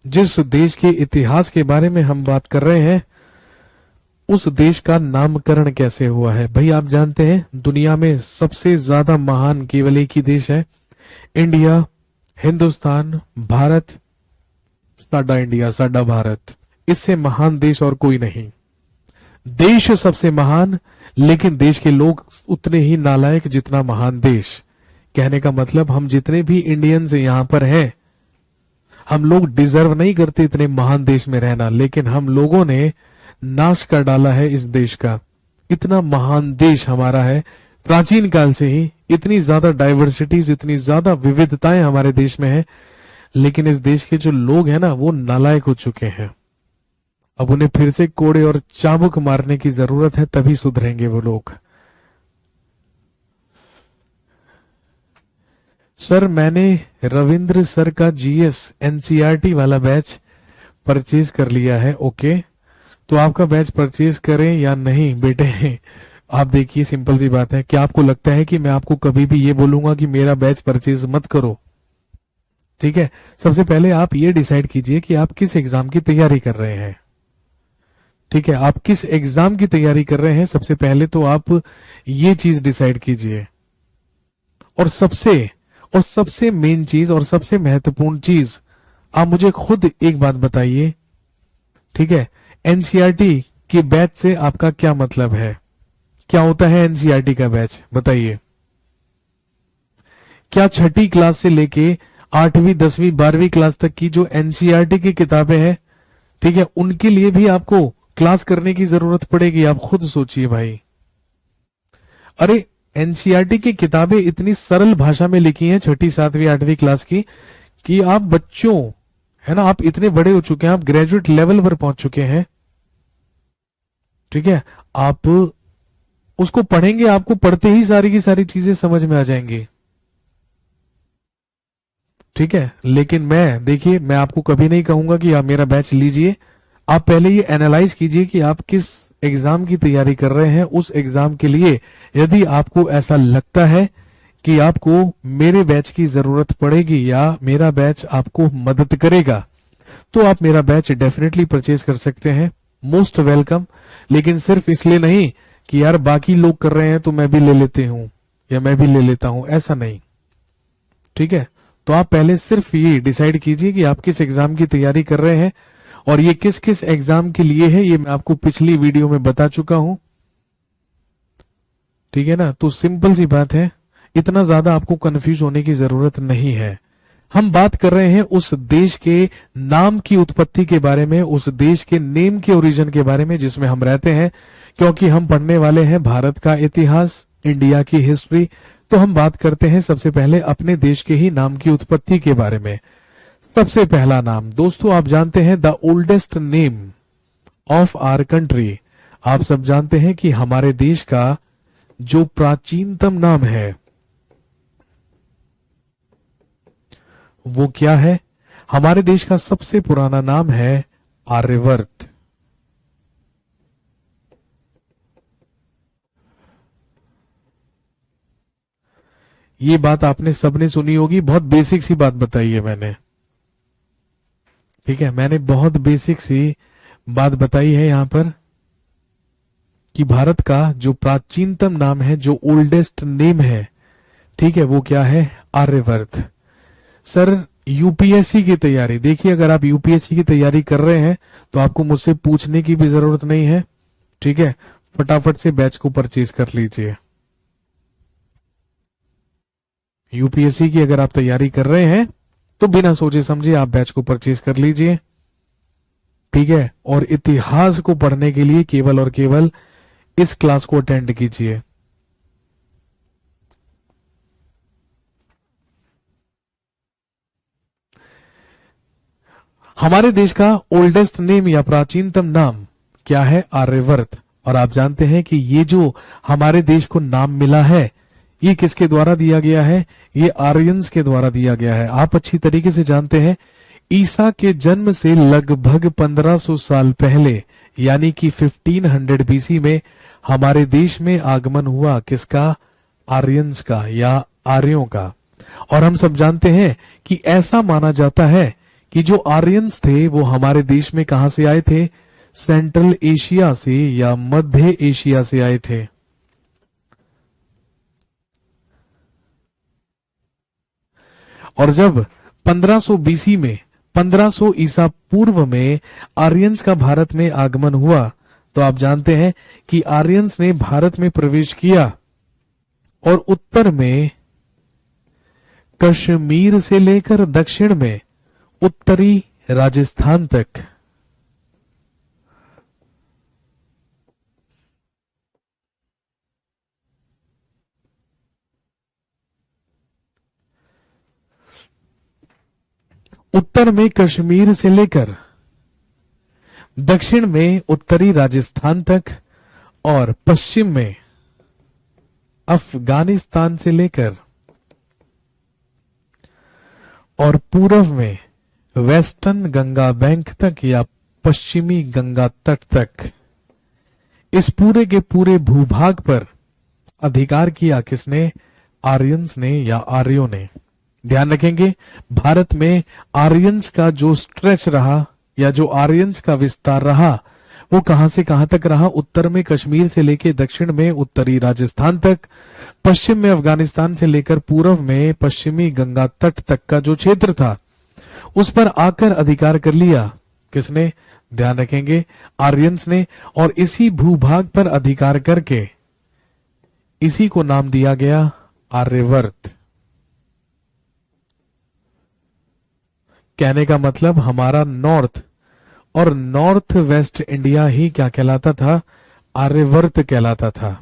जिस देश के इतिहास के बारे में हम बात कर रहे हैं, उस देश का नामकरण कैसे हुआ है। भाई आप जानते हैं दुनिया में सबसे ज्यादा महान केवल एक ही देश है, इंडिया, हिंदुस्तान, भारत, साडा इंडिया, साडा भारत। इससे महान देश और कोई नहीं। देश सबसे महान, लेकिन देश के लोग उतने ही नालायक जितना महान देश। कहने का मतलब हम जितने भी इंडियंस यहां पर हैं, हम लोग डिजर्व नहीं करते इतने महान देश में रहना, लेकिन हम लोगों ने नाश कर डाला है इस देश का। इतना महान देश हमारा है, प्राचीन काल से ही इतनी ज्यादा डाइवर्सिटीज, इतनी ज्यादा विविधताएं हमारे देश में है, लेकिन इस देश के जो लोग हैं ना, वो नालायक हो चुके हैं। अब उन्हें फिर से कोड़े और चाबुक मारने की जरूरत है, तभी सुधरेंगे वो लोग। सर मैंने रविंद्र सर का जीएस एनसीईआरटी वाला बैच परचेज कर लिया है। ओके, तो आपका बैच परचेज करें या नहीं बेटे? आप देखिए, सिंपल सी बात है। क्या आपको लगता है कि मैं आपको कभी भी ये बोलूंगा कि मेरा बैच परचेज मत करो? ठीक है, सबसे पहले आप ये डिसाइड कीजिए कि आप किस एग्जाम की तैयारी कर रहे हैं। ठीक है, आप किस एग्जाम की तैयारी कर रहे हैं, सबसे पहले तो आप ये चीज डिसाइड कीजिए। और सबसे मेन चीज और सबसे महत्वपूर्ण चीज, आप मुझे खुद एक बात बताइए, ठीक है, एनसीईआरटी के बैच से आपका क्या मतलब है? क्या होता है एनसीईआरटी का बैच, बताइए। क्या छठी क्लास से लेके 8वीं 10वीं 12वीं क्लास तक की जो एनसीईआरटी की किताबें हैं, ठीक है, उनके लिए भी आपको क्लास करने की जरूरत पड़ेगी? आप खुद सोचिए भाई। अरे एनसीईआरटी की किताबें इतनी सरल भाषा में लिखी हैं छठी 7वीं 8वीं क्लास की, कि आप बच्चों, है ना, आप इतने बड़े हो चुके हैं, आप ग्रेजुएट लेवल पर पहुंच चुके हैं। ठीक है, आप उसको पढ़ेंगे, आपको पढ़ते ही सारी की सारी चीजें समझ में आ जाएंगी। ठीक है, लेकिन देखिए, मैं आपको कभी नहीं कहूंगा कि आप मेरा बैच लीजिए। आप पहले ये एनालाइज कीजिए कि आप किस एग्जाम की तैयारी कर रहे हैं। उस एग्जाम के लिए यदि आपको ऐसा लगता है कि आपको मेरे बैच की जरूरत पड़ेगी या मेरा बैच आपको मदद करेगा, तो आप मेरा बैच डेफिनेटली परचेज कर सकते हैं। Most welcome. लेकिन सिर्फ इसलिए नहीं कि यार बाकी लोग कर रहे हैं तो मैं भी ले लेते हूं या मैं भी ले लेता हूं, ऐसा नहीं। ठीक है, तो आप पहले सिर्फ ये डिसाइड कीजिए कि आप किस एग्जाम की तैयारी कर रहे हैं, और ये किस किस एग्जाम के लिए है ये मैं आपको पिछली वीडियो में बता चुका हूं। ठीक है ना, तो सिंपल सी बात है, इतना ज्यादा आपको कंफ्यूज होने की जरूरत नहीं है। हम बात कर रहे हैं उस देश के नाम की उत्पत्ति के बारे में, उस देश के नेम के ओरिजिन के बारे में जिसमें हम रहते हैं, क्योंकि हम पढ़ने वाले हैं भारत का इतिहास, इंडिया की हिस्ट्री। तो हम बात करते हैं सबसे पहले अपने देश के ही नाम की उत्पत्ति के बारे में। सबसे पहला नाम दोस्तों, आप जानते हैं the oldest name of our country. आप सब जानते हैं कि हमारे देश का जो प्राचीनतम नाम है वो क्या है? हमारे देश का सबसे पुराना नाम है आर्यवर्त। ये बात आपने सबने सुनी होगी, बहुत बेसिक सी बात बताई है मैंने, ठीक है, मैंने बहुत बेसिक सी बात बताई है यहां पर कि भारत का जो प्राचीनतम नाम है, जो ओल्डेस्ट नेम है, ठीक है, वो क्या है? आर्यवर्त। सर यूपीएससी की तैयारी, देखिए अगर आप यूपीएससी की तैयारी कर रहे हैं तो आपको मुझसे पूछने की भी जरूरत नहीं है, ठीक है, फटाफट से बैच को परचेज कर लीजिए। यूपीएससी की अगर आप तैयारी कर रहे हैं तो बिना सोचे समझे आप बैच को परचेज कर लीजिए, ठीक है, और इतिहास को पढ़ने के लिए केवल और केवल इस क्लास को अटेंड कीजिए। हमारे देश का ओल्डेस्ट नेम या प्राचीनतम नाम क्या है? आर्यवर्त। और आप जानते हैं कि ये जो हमारे देश को नाम मिला है ये किसके द्वारा दिया गया है? ये आर्यंस के द्वारा दिया गया है। आप अच्छी तरीके से जानते हैं ईसा के जन्म से लगभग 1500 साल पहले यानी कि 1500 बीसी में हमारे देश में आगमन हुआ किसका? आर्यंस का या आर्यों का। और हम सब जानते हैं कि ऐसा माना जाता है कि जो आर्यंस थे वो हमारे देश में कहां से आए थे? सेंट्रल एशिया से या मध्य एशिया से आए थे। और जब 1500 बीसी में, 1500 ईसा पूर्व में आर्यंस का भारत में आगमन हुआ तो आप जानते हैं कि आर्यंस ने भारत में प्रवेश किया और उत्तर में कश्मीर से लेकर दक्षिण में उत्तरी राजस्थान तक उत्तर में कश्मीर से लेकर दक्षिण में उत्तरी राजस्थान तक और पश्चिम में अफगानिस्तान से लेकर और पूर्व में वेस्टर्न गंगा बैंक तक या पश्चिमी गंगा तट तक, इस पूरे के पूरे भूभाग पर अधिकार किया किसने? आर्यंस ने या आर्यों ने। ध्यान रखेंगे भारत में आर्यंस का जो स्ट्रेच रहा या जो आर्यंस का विस्तार रहा वो कहां से कहां तक रहा? उत्तर में कश्मीर से लेकर दक्षिण में उत्तरी राजस्थान तक, पश्चिम में अफगानिस्तान से लेकर पूर्व में पश्चिमी गंगा तट तक का जो क्षेत्र था उस पर आकर अधिकार कर लिया किसने? ध्यान रखेंगे आर्यंस ने। और इसी भूभाग पर अधिकार करके इसी को नाम दिया गया आर्यवर्त। कहने का मतलब हमारा नॉर्थ और नॉर्थ वेस्ट इंडिया ही क्या कहलाता था? आर्यवर्त कहलाता था।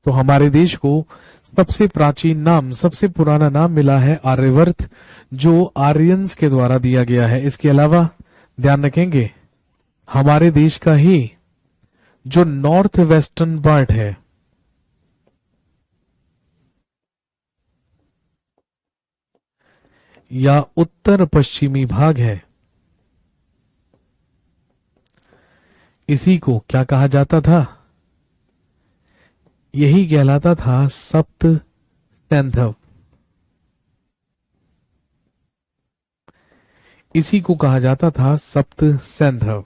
तो हमारे देश को सबसे प्राचीन नाम, सबसे पुराना नाम मिला है आर्यवर्त, जो आर्यंस के द्वारा दिया गया है। इसके अलावा ध्यान रखेंगे हमारे देश का ही जो नॉर्थ वेस्टर्न पार्ट है या उत्तर पश्चिमी भाग है, इसी को क्या कहा जाता था? यही कहलाता था सप्त सैंधव। इसी को कहा जाता था सप्त सैंधव।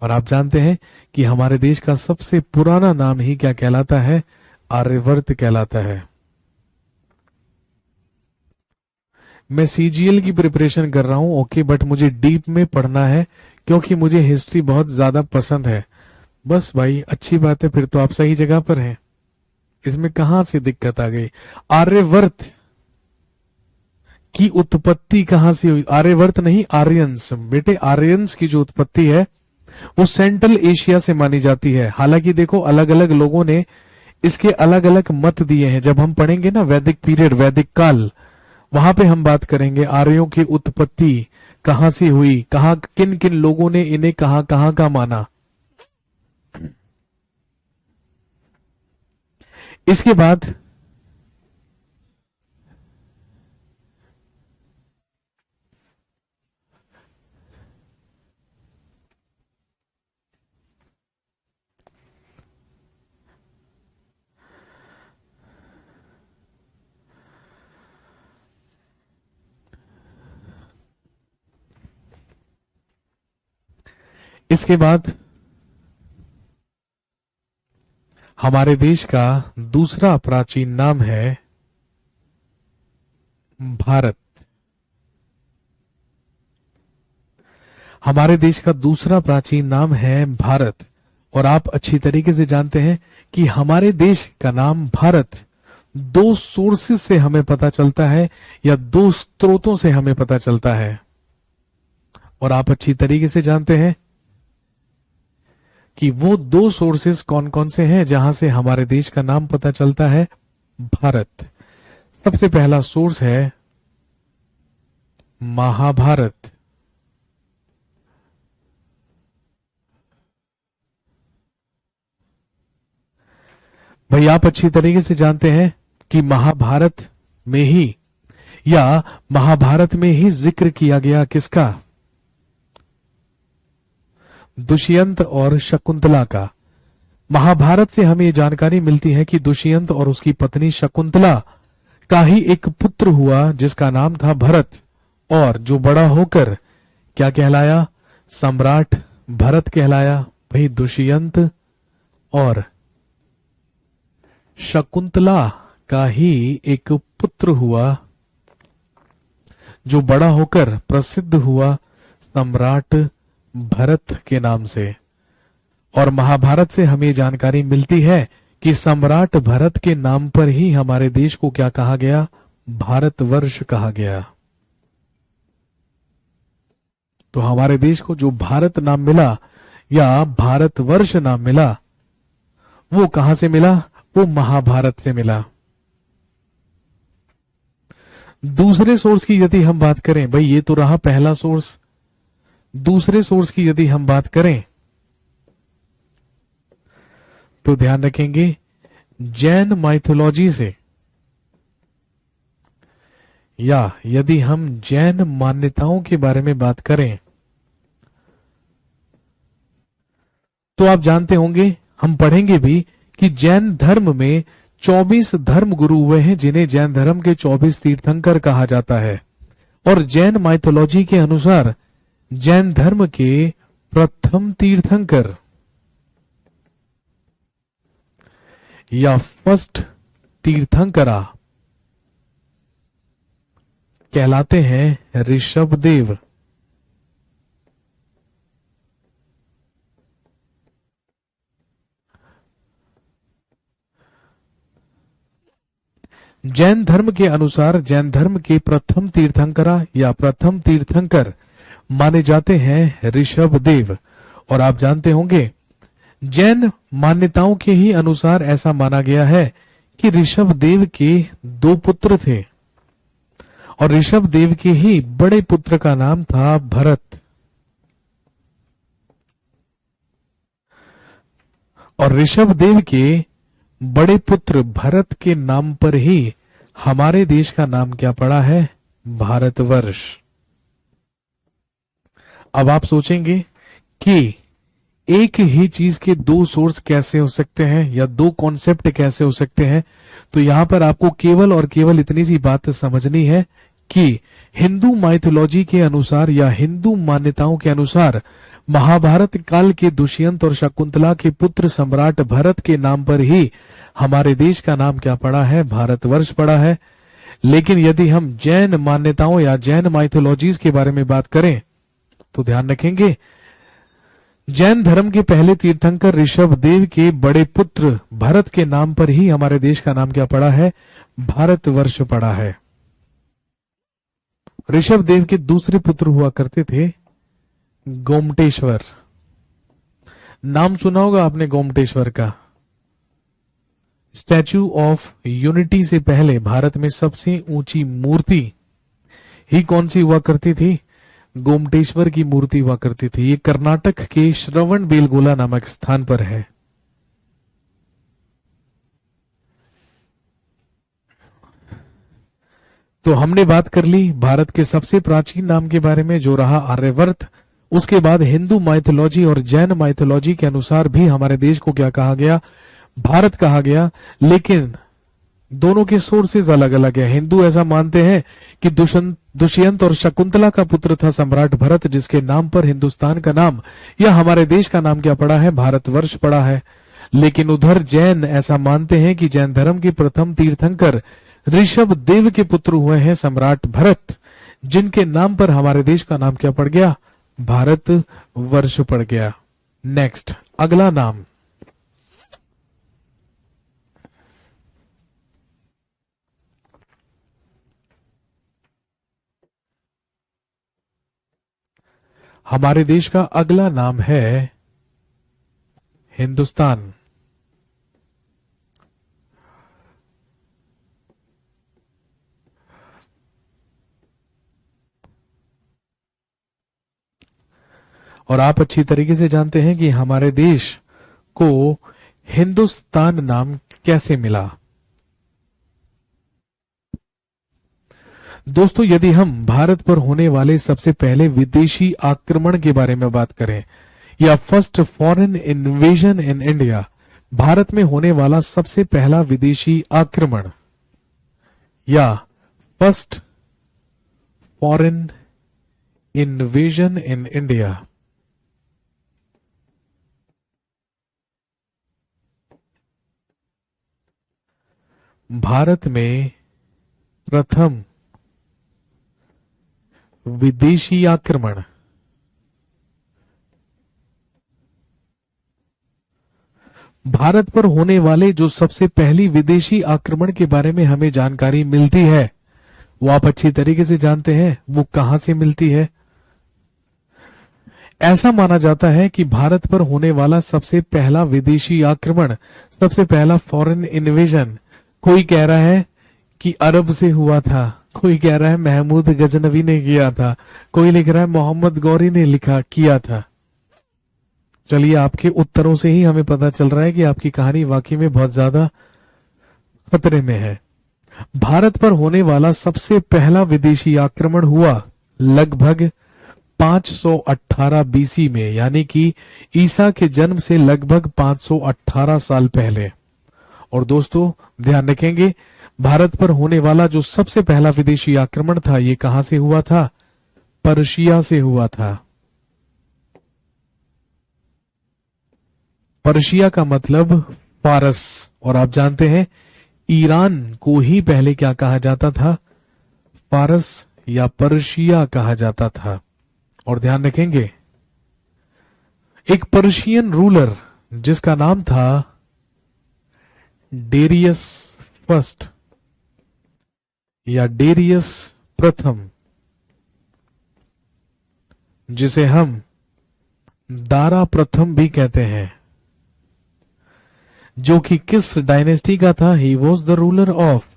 और आप जानते हैं कि हमारे देश का सबसे पुराना नाम ही क्या कहलाता है? आर्यवर्त कहलाता है। मैं सीजीएल की प्रिपरेशन कर रहा हूं, ओके, बट मुझे डीप में पढ़ना है क्योंकि मुझे हिस्ट्री बहुत ज्यादा पसंद है। बस भाई, अच्छी बात है, फिर तो आप सही जगह पर हैं। इसमें कहां से दिक्कत आ गई? आर्यवर्त की उत्पत्ति कहां से हुई? आर्यवर्त नहीं, आर्यंस बेटे। आर्यंस की जो उत्पत्ति है वो सेंट्रल एशिया से मानी जाती है। हालांकि देखो, अलग अलग लोगों ने इसके अलग अलग मत दिए हैं। जब हम पढ़ेंगे ना वैदिक पीरियड, वैदिक काल, वहां पे हम बात करेंगे आर्यों की उत्पत्ति कहां से हुई, कहां किन किन लोगों ने इन्हें कहां कहां का माना। इसके बाद इसके बाद हमारे देश का दूसरा प्राचीन नाम है भारत। हमारे देश का दूसरा प्राचीन नाम है भारत। और आप अच्छी तरीके से जानते हैं कि हमारे देश का नाम भारत दो सोर्सेस से हमें पता चलता है, या दो स्रोतों से हमें पता चलता है। और आप अच्छी तरीके से जानते हैं कि वो दो सोर्सेस कौन कौन से हैं जहां से हमारे देश का नाम पता चलता है भारत। सबसे पहला सोर्स है महाभारत। भाई, आप अच्छी तरीके से जानते हैं कि महाभारत में ही, या महाभारत में ही जिक्र किया गया किसका? दुष्यंत और शकुंतला का। महाभारत से हमें जानकारी मिलती है कि दुष्यंत और उसकी पत्नी शकुंतला का ही एक पुत्र हुआ जिसका नाम था भरत, और जो बड़ा होकर क्या कहलाया? सम्राट भरत कहलाया। भाई, दुष्यंत और शकुंतला का ही एक पुत्र हुआ जो बड़ा होकर प्रसिद्ध हुआ सम्राट भरत के नाम से। और महाभारत से हमें जानकारी मिलती है कि सम्राट भरत के नाम पर ही हमारे देश को क्या कहा गया? भारतवर्ष कहा गया। तो हमारे देश को जो भारत नाम मिला या भारतवर्ष नाम मिला, वो कहां से मिला? वो महाभारत से मिला। दूसरे सोर्स की यदि हम बात करें, भाई ये तो रहा पहला सोर्स। दूसरे सोर्स की यदि हम बात करें तो ध्यान रखेंगे जैन माइथोलॉजी से, या यदि हम जैन मान्यताओं के बारे में बात करें तो आप जानते होंगे, हम पढ़ेंगे भी कि जैन धर्म में 24 धर्म गुरु हुए हैं जिन्हें जैन धर्म के 24 तीर्थंकर कहा जाता है। और जैन माइथोलॉजी के अनुसार जैन धर्म के प्रथम तीर्थंकर या फर्स्ट तीर्थंकरा कहलाते हैं ऋषभदेव। जैन धर्म के अनुसार जैन धर्म के प्रथम तीर्थंकरा या प्रथम तीर्थंकर माने जाते हैं ऋषभदेव। और आप जानते होंगे जैन मान्यताओं के ही अनुसार ऐसा माना गया है कि ऋषभदेव के 2 पुत्र थे, और ऋषभदेव के ही बड़े पुत्र का नाम था भरत। और ऋषभदेव के बड़े पुत्र भरत के नाम पर ही हमारे देश का नाम क्या पड़ा है? भारतवर्ष। अब आप सोचेंगे कि एक ही चीज के 2 सोर्स कैसे हो सकते हैं, या 2 कॉन्सेप्ट कैसे हो सकते हैं। तो यहां पर आपको केवल और केवल इतनी सी बात समझनी है कि हिंदू माइथोलॉजी के अनुसार या हिंदू मान्यताओं के अनुसार महाभारत काल के दुष्यंत और शकुंतला के पुत्र सम्राट भरत के नाम पर ही हमारे देश का नाम क्या पड़ा है? भारतवर्ष पड़ा है। लेकिन यदि हम जैन मान्यताओं या जैन माइथोलॉजीज के बारे में बात करें तो ध्यान रखेंगे जैन धर्म के पहले तीर्थंकर ऋषभ देव के बड़े पुत्र भरत के नाम पर ही हमारे देश का नाम क्या पड़ा है? भारतवर्ष पड़ा है। ऋषभ देव के दूसरे पुत्र हुआ करते थे गोमटेश्वर। नाम सुना होगा आपने गोमटेश्वर का। स्टैच्यू ऑफ यूनिटी से पहले भारत में सबसे ऊंची मूर्ति ही कौन सी हुआ करती थी? गोमटेश्वर की मूर्ति हुआ करती थी। ये कर्नाटक के श्रवण बेलगोला नामक स्थान पर है। तो हमने बात कर ली भारत के सबसे प्राचीन नाम के बारे में, जो रहा आर्यवर्त। उसके बाद हिंदू माइथोलॉजी और जैन माइथोलॉजी के अनुसार भी हमारे देश को क्या कहा गया? भारत कहा गया। लेकिन दोनों के सोर्सेज अलग अलग है। हिंदू ऐसा मानते हैं कि दुष्यंत और शकुंतला का पुत्र था सम्राट भरत, जिसके नाम पर हिंदुस्तान का नाम या हमारे देश का नाम क्या पड़ा है? भारतवर्ष पड़ा है। लेकिन उधर जैन ऐसा मानते हैं कि जैन धर्म के प्रथम तीर्थंकर ऋषभ देव के पुत्र हुए हैं सम्राट भरत, जिनके नाम पर हमारे देश का नाम क्या पड़ गया? भारत वर्ष पड़ गया। नेक्स्ट, अगला नाम। हमारे देश का अगला नाम है हिंदुस्तान। और आप अच्छी तरीके से जानते हैं कि हमारे देश को हिंदुस्तान नाम कैसे मिला। दोस्तों, यदि हम भारत पर होने वाले सबसे पहले विदेशी आक्रमण के बारे में बात करें, या first foreign invasion in India, Bharat में होने वाला सबसे पहला विदेशी आक्रमण, या first foreign invasion in India, Bharat में प्रथम विदेशी आक्रमण भारत पर होने वाले जो सबसे पहली विदेशी आक्रमण के बारे में हमें जानकारी मिलती है, वो आप अच्छी तरीके से जानते हैं। वो कहां से मिलती है? ऐसा माना जाता है कि भारत पर होने वाला सबसे पहला विदेशी आक्रमण, सबसे पहला फॉरेन इन्वेजन, कोई कह रहा है कि अरब से हुआ था, कोई कह रहा है महमूद गजनवी ने किया था, कोई लिख रहा है मोहम्मद गौरी ने किया था। चलिए, आपके उत्तरों से ही हमें पता चल रहा है कि आपकी कहानी वाकई में बहुत ज्यादा खतरे में है। भारत पर होने वाला सबसे पहला विदेशी आक्रमण हुआ लगभग 518 बीसी में, यानी कि ईसा के जन्म से लगभग 518 साल पहले। और दोस्तों, ध्यान रखेंगे, भारत पर होने वाला जो सबसे पहला विदेशी आक्रमण था, ये कहां से हुआ था? पर्शिया से हुआ था। पर्शिया का मतलब फारस, और आप जानते हैं ईरान को ही पहले क्या कहा जाता था? फारस या पर्शिया कहा जाता था। और ध्यान रखेंगे, एक पर्शियन रूलर जिसका नाम था डेरियस फर्स्ट या डेरियस प्रथम, जिसे हम दारा प्रथम भी कहते हैं, जो कि किस डायनेस्टी का था? He was the ruler of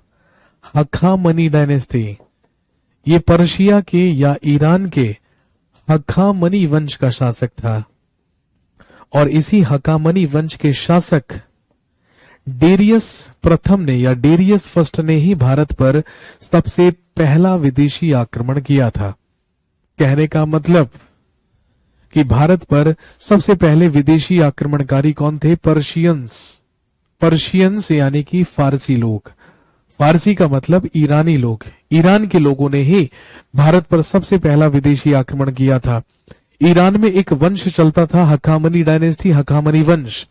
हखामनी डायनेस्टी। ये पर्शिया के या ईरान के हखामनी वंश का शासक था। और इसी हखामनी वंश के शासक डेरियस प्रथम ने या डेरियस फर्स्ट ने ही भारत पर सबसे पहला विदेशी आक्रमण किया था। कहने का मतलब कि भारत पर सबसे पहले विदेशी आक्रमणकारी कौन थे? पर्शियंस यानी कि फारसी लोग। फारसी का मतलब ईरानी लोग। ईरान के लोगों ने ही भारत पर सबसे पहला विदेशी आक्रमण किया था। ईरान में एक वंश चलता था, हखामनी डायनेस्टी, हखामनी वंश।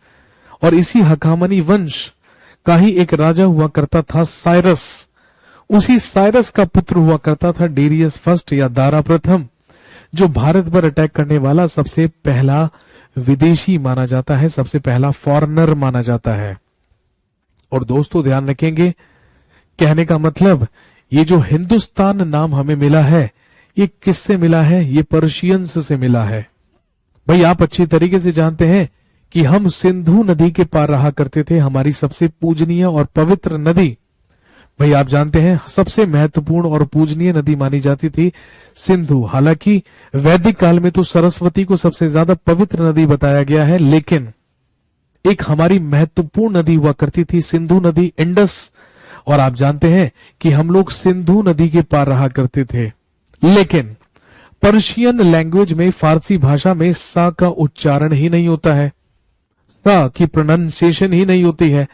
और इसी हखामनी वंश का ही एक राजा हुआ करता था साइरस। उसी साइरस का पुत्र हुआ करता था डेरियस फर्स्ट या दारा प्रथम, जो भारत पर अटैक करने वाला सबसे पहला विदेशी माना जाता है, सबसे पहला फॉरेनर माना जाता है। और दोस्तों ध्यान रखेंगे, कहने का मतलब ये जो हिंदुस्तान नाम हमें मिला है, ये किससे मिला है? ये पर्शियंस से मिला है। भाई आप अच्छी तरीके से जानते हैं कि हम सिंधु नदी के पार रहा करते थे, हमारी सबसे पूजनीय और पवित्र नदी। भाई आप जानते हैं सबसे महत्वपूर्ण और पूजनीय नदी मानी जाती थी सिंधु। हालांकि वैदिक काल में तो सरस्वती को सबसे ज्यादा पवित्र नदी बताया गया है, लेकिन एक हमारी महत्वपूर्ण नदी हुआ करती थी सिंधु नदी, इंडस। और आप जानते हैं कि हम लोग सिंधु नदी के पार रहा करते थे, लेकिन पर्शियन लैंग्वेज में, फारसी भाषा में सा का उच्चारण ही नहीं होता है, सा की प्रोनाउंसिएशन ही नहीं होती है।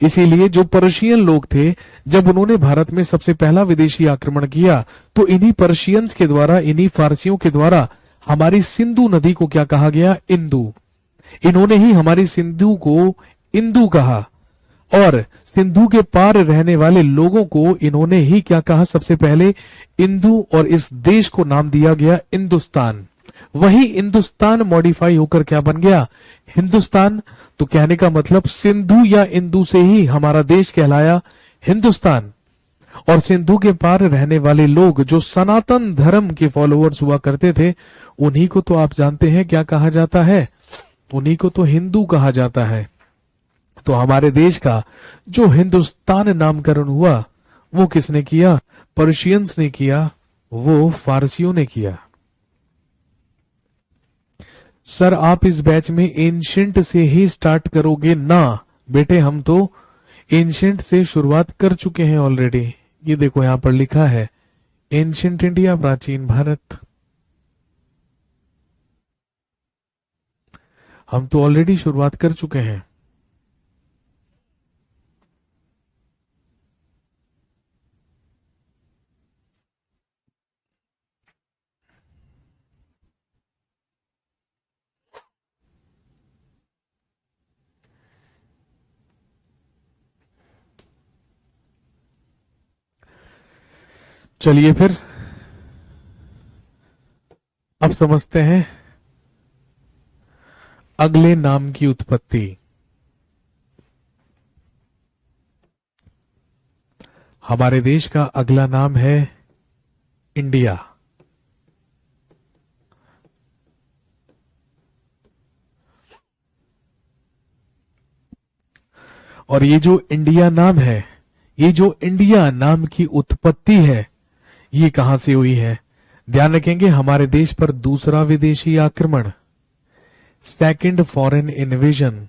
इसीलिए जो पर्शियन लोग थे, जब उन्होंने भारत में सबसे पहला विदेशी आक्रमण किया, तो इन्हीं पर्शियंस के द्वारा, इन्हीं फारसियों के द्वारा हमारी सिंधु नदी को क्या कहा गया? इंदु। इन्होंने ही हमारी सिंधु को इंदु कहा, और सिंधु के पार रहने वाले लोगों को इन्होंने ही क्या कहा? सबसे पहले इंदु, और इस देश को नाम दिया गया हिंदुस्तान। वही हिंदुस्तान मॉडिफाई होकर क्या बन गया? हिंदुस्तान। तो कहने का मतलब सिंधु या इंदु से ही हमारा देश कहलाया हिंदुस्तान। और सिंधु के पार रहने वाले लोग जो सनातन धर्म के फॉलोअर्स हुआ करते थे, उन्हीं को तो आप जानते हैं क्या कहा जाता है? उन्हीं को तो हिंदू कहा जाता है। तो हमारे देश का जो हिंदुस्तान नामकरण हुआ, वो किसने किया? पर्शियंस ने किया, वो फारसियों ने किया। सर आप इस बैच में एंशिएंट से ही स्टार्ट करोगे ना? बेटे हम तो एंशिएंट से शुरुआत कर चुके हैं ऑलरेडी। ये देखो यहां पर लिखा है एंशिएंट इंडिया, प्राचीन भारत। हम तो ऑलरेडी शुरुआत कर चुके हैं। चलिए फिर अब समझते हैं अगले नाम की उत्पत्ति। हमारे देश का अगला नाम है इंडिया। और ये जो इंडिया नाम है, ये जो इंडिया नाम की उत्पत्ति है, ये कहां से हुई है? ध्यान रखेंगे, हमारे देश पर दूसरा विदेशी आक्रमण, सेकंड फॉरेन इन्वेजन,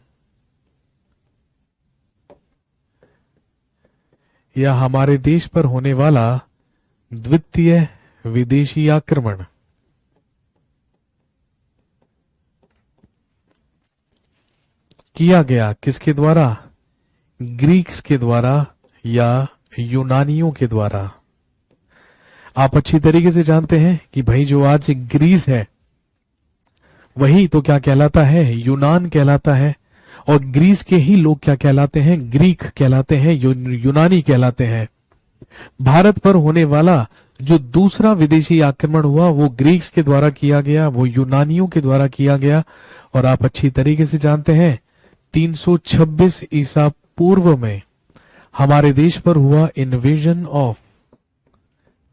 या हमारे देश पर होने वाला द्वितीय विदेशी आक्रमण, किया गया किसके द्वारा? ग्रीक्स के द्वारा या यूनानियों के द्वारा। आप अच्छी तरीके से जानते हैं कि भाई जो आज ग्रीस है, वही तो क्या कहलाता है? यूनान कहलाता है। और ग्रीस के ही लोग क्या कहलाते हैं? ग्रीक कहलाते हैं, यूनानी कहलाते हैं। भारत पर होने वाला जो दूसरा विदेशी आक्रमण हुआ, वो ग्रीक्स के द्वारा किया गया, वो यूनानियों के द्वारा किया गया। और आप अच्छी तरीके से जानते हैं 326 ईसा पूर्व में हमारे देश पर हुआ इन्वेजन ऑफ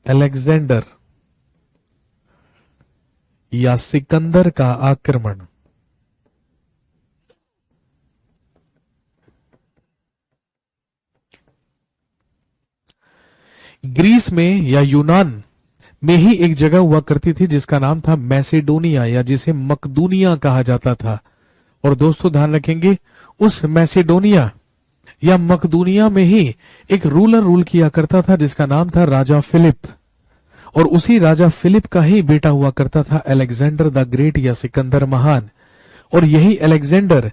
अलेक्जेंडर या सिकंदर का आक्रमण। ग्रीस में या यूनान में ही एक जगह हुआ करती थी जिसका नाम था मैसेडोनिया, या जिसे मकदूनिया कहा जाता था। और दोस्तों ध्यान रखेंगे, उस मैसेडोनिया या मकदूनिया में ही एक रूलर रूल किया करता था जिसका नाम था राजा फिलिप। और उसी राजा फिलिप का ही बेटा हुआ करता था अलेक्जेंडर द ग्रेट या सिकंदर महान। और यही अलेक्जेंडर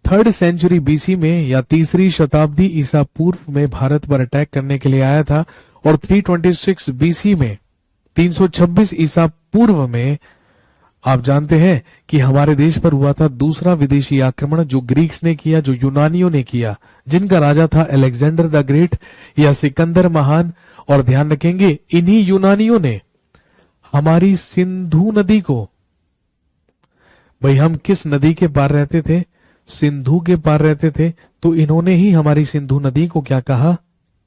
3rd सेंचुरी बीसी में या 3री शताब्दी ईसा पूर्व में भारत पर अटैक करने के लिए आया था। और 326 बीसी में, 326 ईसा पूर्व में आप जानते हैं कि हमारे देश पर हुआ था दूसरा विदेशी आक्रमण, जो ग्रीक्स ने किया, जो यूनानियों ने किया, जिनका राजा था अलेक्जेंडर द ग्रेट या सिकंदर महान। और ध्यान रखेंगे, इन्हीं यूनानियों ने हमारी सिंधु नदी को भाई हम किस नदी के पार रहते थे? सिंधु के पार रहते थे, तो इन्होंने ही हमारी सिंधु नदी को क्या कहा?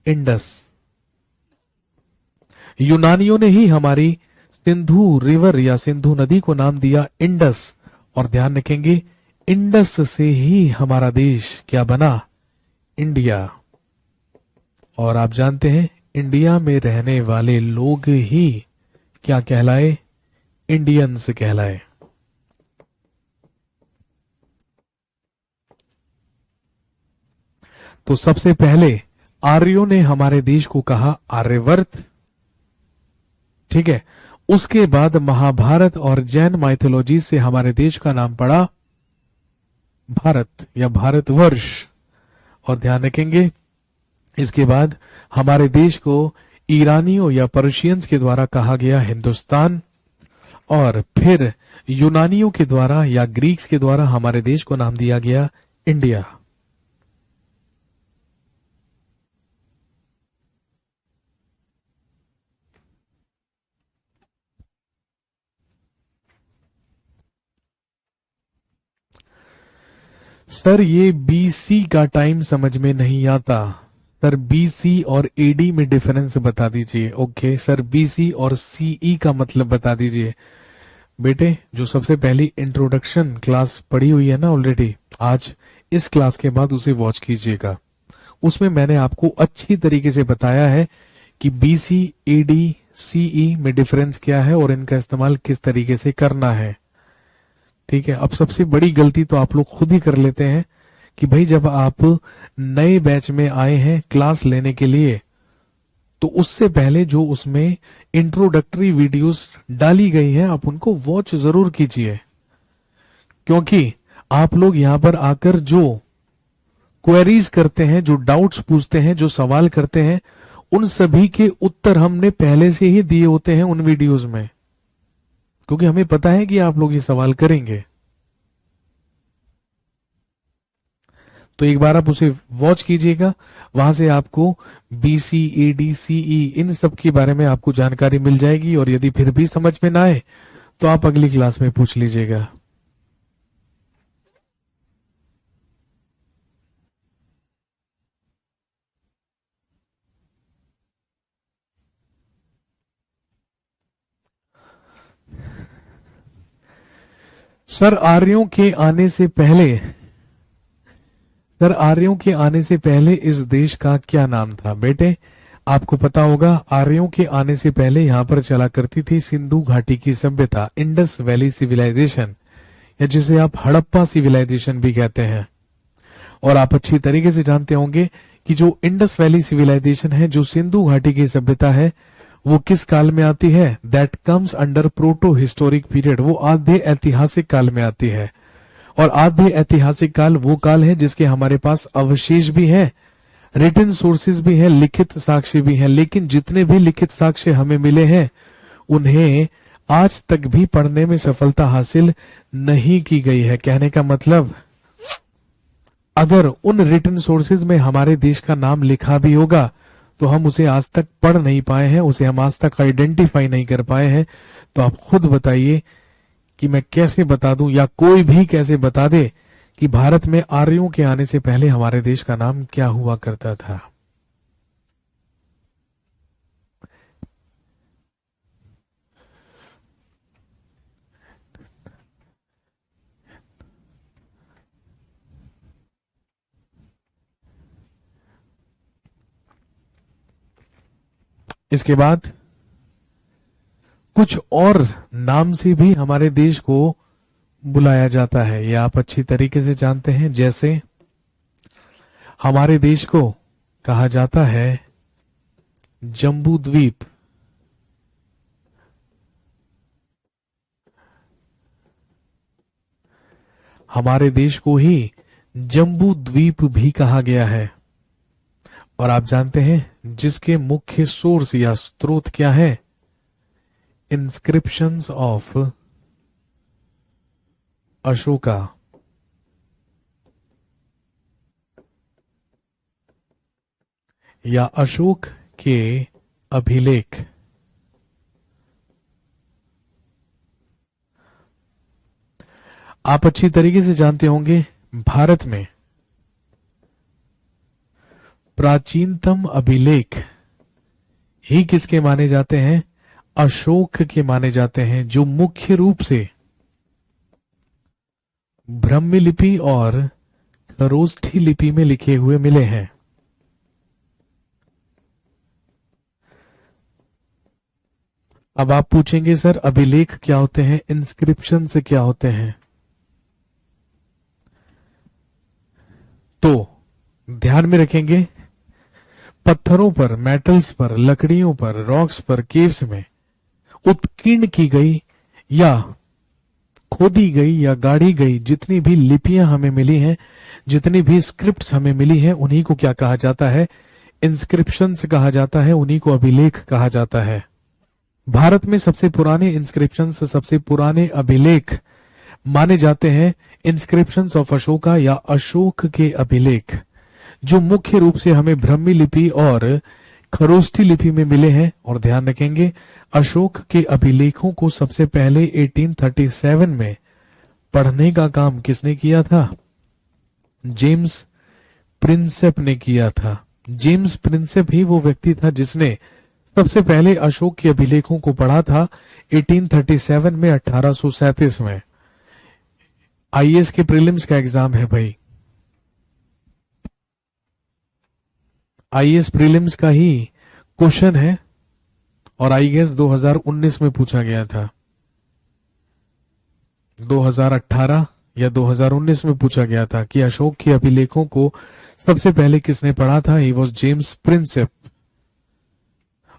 इंडस। यूनानियों ने ही हमारी सिंधु रिवर या सिंधु नदी को नाम दिया इंडस। और ध्यान रखेंगे, इंडस से ही हमारा देश क्या बना? इंडिया। और आप जानते हैं इंडिया में रहने वाले लोग ही क्या कहलाए? इंडियंस कहलाए। तो सबसे पहले आर्यों ने हमारे देश को कहा आर्यवर्त, ठीक है। उसके बाद महाभारत और जैन माइथोलॉजी से हमारे देश का नाम पड़ा भारत या भारतवर्ष। और ध्यान रखेंगे, इसके बाद हमारे देश को ईरानियों या पर्शियंस के द्वारा कहा गया हिंदुस्तान, और फिर यूनानियों के द्वारा या ग्रीक्स के द्वारा हमारे देश को नाम दिया गया इंडिया। सर ये बीसी का टाइम समझ में नहीं आता। सर बीसी और एडी में डिफरेंस बता दीजिए। ओके सर, बीसी और सीई का मतलब बता दीजिए। बेटे जो सबसे पहली इंट्रोडक्शन क्लास पढ़ी हुई है ना ऑलरेडी, आज इस क्लास के बाद उसे वॉच कीजिएगा। उसमें मैंने आपको अच्छी तरीके से बताया है कि बीसी, एडी, सीई में डिफरेंस क्या है और इनका इस्तेमाल किस तरीके से करना है। ठीक है, अब सबसे बड़ी गलती तो आप लोग खुद ही कर लेते हैं कि भाई जब आप नए बैच में आए हैं क्लास लेने के लिए, तो उससे पहले जो उसमें इंट्रोडक्टरी वीडियोस डाली गई हैं आप उनको वॉच जरूर कीजिए, क्योंकि आप लोग यहां पर आकर जो क्वेरीज करते हैं, जो डाउट्स पूछते हैं, जो सवाल करते हैं, उन सभी के उत्तर हमने पहले से ही दिए होते हैं उन वीडियोस में, क्योंकि हमें पता है कि आप लोग ये सवाल करेंगे। तो एक बार आप उसे वॉच कीजिएगा, वहां से आपको बीसी, एडी, सीई इन सब के बारे में आपको जानकारी मिल जाएगी। और यदि फिर भी समझ में ना आए तो आप अगली क्लास में पूछ लीजिएगा। सर आर्यों के आने से पहले, सर आर्यों के आने से पहले इस देश का क्या नाम था? बेटे आपको पता होगा, आर्यों के आने से पहले यहां पर चला करती थी सिंधु घाटी की सभ्यता, इंडस वैली सिविलाइजेशन, या जिसे आप हड़प्पा सिविलाइजेशन भी कहते हैं। और आप अच्छी तरीके से जानते होंगे कि जो इंडस वैली सिविलाइजेशन है, जो सिंधु घाटी की सभ्यता है, वो किस काल में आती है? That comes under proto historic period. वो आधे ऐतिहासिक काल में आती है। और आधे ऐतिहासिक काल वो काल है जिसके हमारे पास अवशेष भी हैं, रिटन सोर्सेज भी हैं, लिखित साक्ष्य भी हैं। लेकिन जितने भी लिखित साक्ष्य हमें मिले हैं उन्हें आज तक भी पढ़ने में सफलता हासिल नहीं की गई है। कहने का मतलब, अगर उन रिटन सोर्सेज में हमारे देश का नाम लिखा भी होगा तो हम उसे आज तक पढ़ नहीं पाए हैं, उसे हम आज तक आइडेंटिफाई नहीं कर पाए हैं। तो आप खुद बताइए कि मैं कैसे बता दूं, या कोई भी कैसे बता दे कि भारत में आर्यों के आने से पहले हमारे देश का नाम क्या हुआ करता था। इसके बाद कुछ और नाम से भी हमारे देश को बुलाया जाता है, ये आप अच्छी तरीके से जानते हैं। जैसे हमारे देश को कहा जाता है जम्बू द्वीप, हमारे देश को ही जम्बू द्वीप भी कहा गया है। और आप जानते हैं जिसके मुख्य सोर्स या स्रोत क्या है? इंस्क्रिप्शंस ऑफ अशोका, या अशोक के अभिलेख। आप अच्छी तरीके से जानते होंगे भारत में प्राचीनतम अभिलेख ही किसके माने जाते हैं? अशोक के माने जाते हैं, जो मुख्य रूप से ब्राह्मी लिपि और खरोष्ठी लिपि में लिखे हुए मिले हैं। अब आप पूछेंगे सर अभिलेख क्या होते हैं, इंस्क्रिप्शन से क्या होते हैं? तो ध्यान में रखेंगे, पत्थरों पर, मेटल्स पर, लकड़ियों पर, रॉक्स पर, केव्स में उत्कीर्ण की गई या खोदी गई या गाड़ी गई जितनी भी लिपियां हमें मिली हैं, जितनी भी स्क्रिप्ट्स हमें मिली हैं, उन्हीं को क्या कहा जाता है? इंस्क्रिप्शंस कहा जाता है, उन्हीं को अभिलेख कहा जाता है। भारत में सबसे पुराने इंस्क्रिप्शंस, सबसे पुराने अभिलेख माने जाते हैं इंस्क्रिप्शंस ऑफ अशोका या अशोक के अभिलेख, जो मुख्य रूप से हमें ब्राह्मी लिपि और खरोष्ठी लिपि में मिले हैं। और ध्यान रखेंगे, अशोक के अभिलेखों को सबसे पहले 1837 में पढ़ने का काम किसने किया था? जेम्स प्रिंसेप ने किया था। जेम्स प्रिंसेप ही वो व्यक्ति था जिसने सबसे पहले अशोक के अभिलेखों को पढ़ा था 1837 में, 1837 में। आईएएस के प्रीलिम्स का एग्जाम है भाई, आईएएस प्रीलिम्स का ही क्वेश्चन है और आई गेस 2019 में पूछा गया था, 2018 या 2019 में पूछा गया था कि अशोक के अभिलेखों को सबसे पहले किसने पढ़ा था? He was James Prinsep.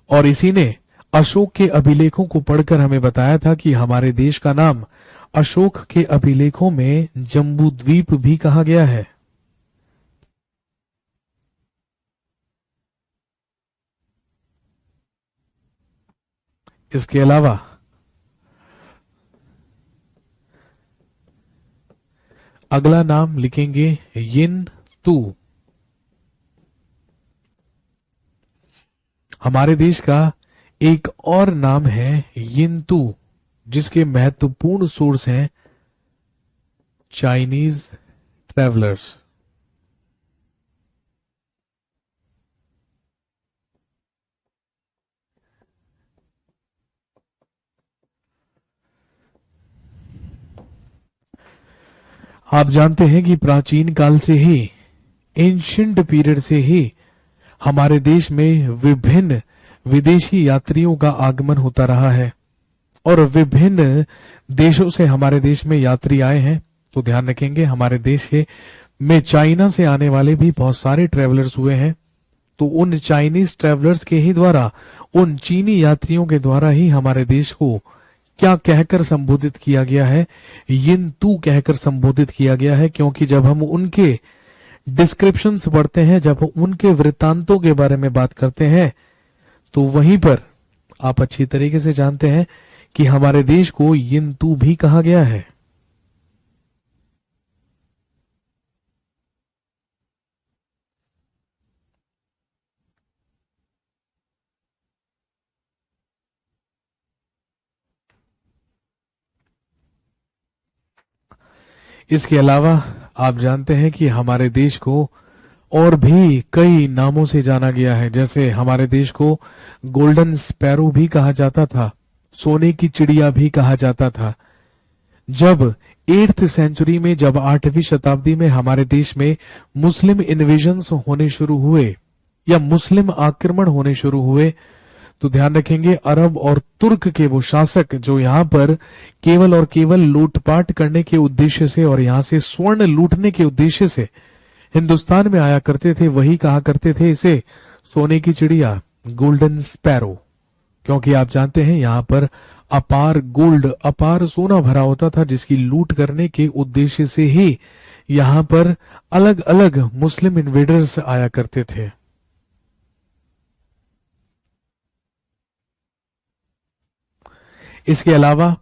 और इसी ने अशोक के अभिलेखों को पढ़कर हमें बताया था कि हमारे देश का नाम अशोक के अभिलेखों में जम्बू द्वीप भी कहा गया है। इसके अलावा अगला नाम लिखेंगे यिन तू। हमारे देश का एक और नाम है यिन तू, जिसके महत्वपूर्ण सोर्स हैं चाइनीज ट्रैवलर्स। आप जानते हैं कि प्राचीन काल से ही, एंशिएंट पीरियड से ही हमारे देश में विभिन्न विदेशी यात्रियों का आगमन होता रहा है और विभिन्न देशों से हमारे देश में यात्री आए हैं। तो ध्यान रखेंगे, हमारे देश में चाइना से आने वाले भी बहुत सारे ट्रेवलर्स हुए हैं। तो उन चाइनीज ट्रेवलर्स के ही द्वारा, उन चीनी यात्रियों के द्वारा ही हमारे देश को क्या कहकर संबोधित किया गया है? यिन तू कहकर संबोधित किया गया है, क्योंकि जब हम उनके डिस्क्रिप्शंस पढ़ते हैं, जब उनके वृत्तांतों के बारे में बात करते हैं, तो वहीं पर आप अच्छी तरीके से जानते हैं कि हमारे देश को यिन तू भी कहा गया है। इसके अलावा आप जानते हैं कि हमारे देश को और भी कई नामों से जाना गया है। जैसे हमारे देश को गोल्डन स्पैरो भी कहा जाता था, सोने की चिड़िया भी कहा जाता था। जब 8th सेंचुरी में, जब 8वीं शताब्दी में हमारे देश में मुस्लिम इन्वेजन्स होने शुरू हुए या मुस्लिम आक्रमण होने शुरू हुए, तो ध्यान रखेंगे अरब और तुर्क के वो शासक जो यहाँ पर केवल और केवल लूटपाट करने के उद्देश्य से और यहाँ से स्वर्ण लूटने के उद्देश्य से हिंदुस्तान में आया करते थे, वही कहा करते थे इसे सोने की चिड़िया, गोल्डन स्पैरो। क्योंकि आप जानते हैं यहाँ पर अपार गोल्ड, अपार सोना भरा होता था, जिसकी लूट करने के उद्देश्य से ही यहाँ पर अलग अलग मुस्लिम इन्वेडर्स आया करते थे। इसके अलावा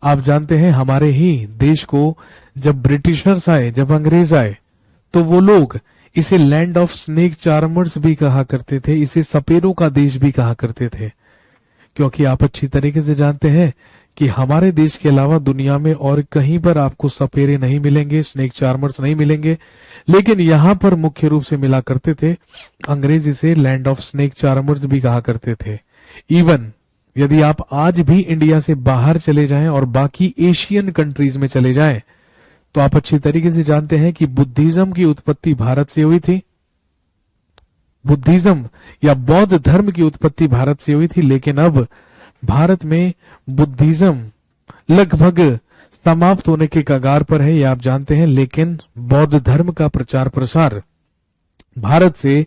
आप जानते हैं हमारे ही देश को जब ब्रिटिशर्स आए, जब अंग्रेज आए, तो वो लोग इसे लैंड ऑफ स्नेक चार्मर्स भी कहा करते थे, इसे सपेरों का देश भी कहा करते थे। क्योंकि आप अच्छी तरीके से जानते हैं कि हमारे देश के अलावा दुनिया में और कहीं पर आपको सपेरे नहीं मिलेंगे, स्नेक चार्मर्स नहीं मिलेंगे, लेकिन यहां पर मुख्य रूप से मिला करते थे। अंग्रेज इसे लैंड ऑफ स्नेक चार्मर्स भी कहा करते थे। इवन यदि आप आज भी इंडिया से बाहर चले जाएं और बाकी एशियन कंट्रीज में चले जाएं, तो आप अच्छी तरीके से जानते हैं कि बुद्धिज्म की उत्पत्ति भारत से हुई थी। बुद्धिज्म या बौद्ध धर्म की उत्पत्ति भारत से हुई थी, लेकिन अब भारत में बुद्धिज्म लगभग समाप्त होने के कगार पर है, ये आप जानते हैं। लेकिन बौद्ध धर्म का प्रचार प्रसार भारत से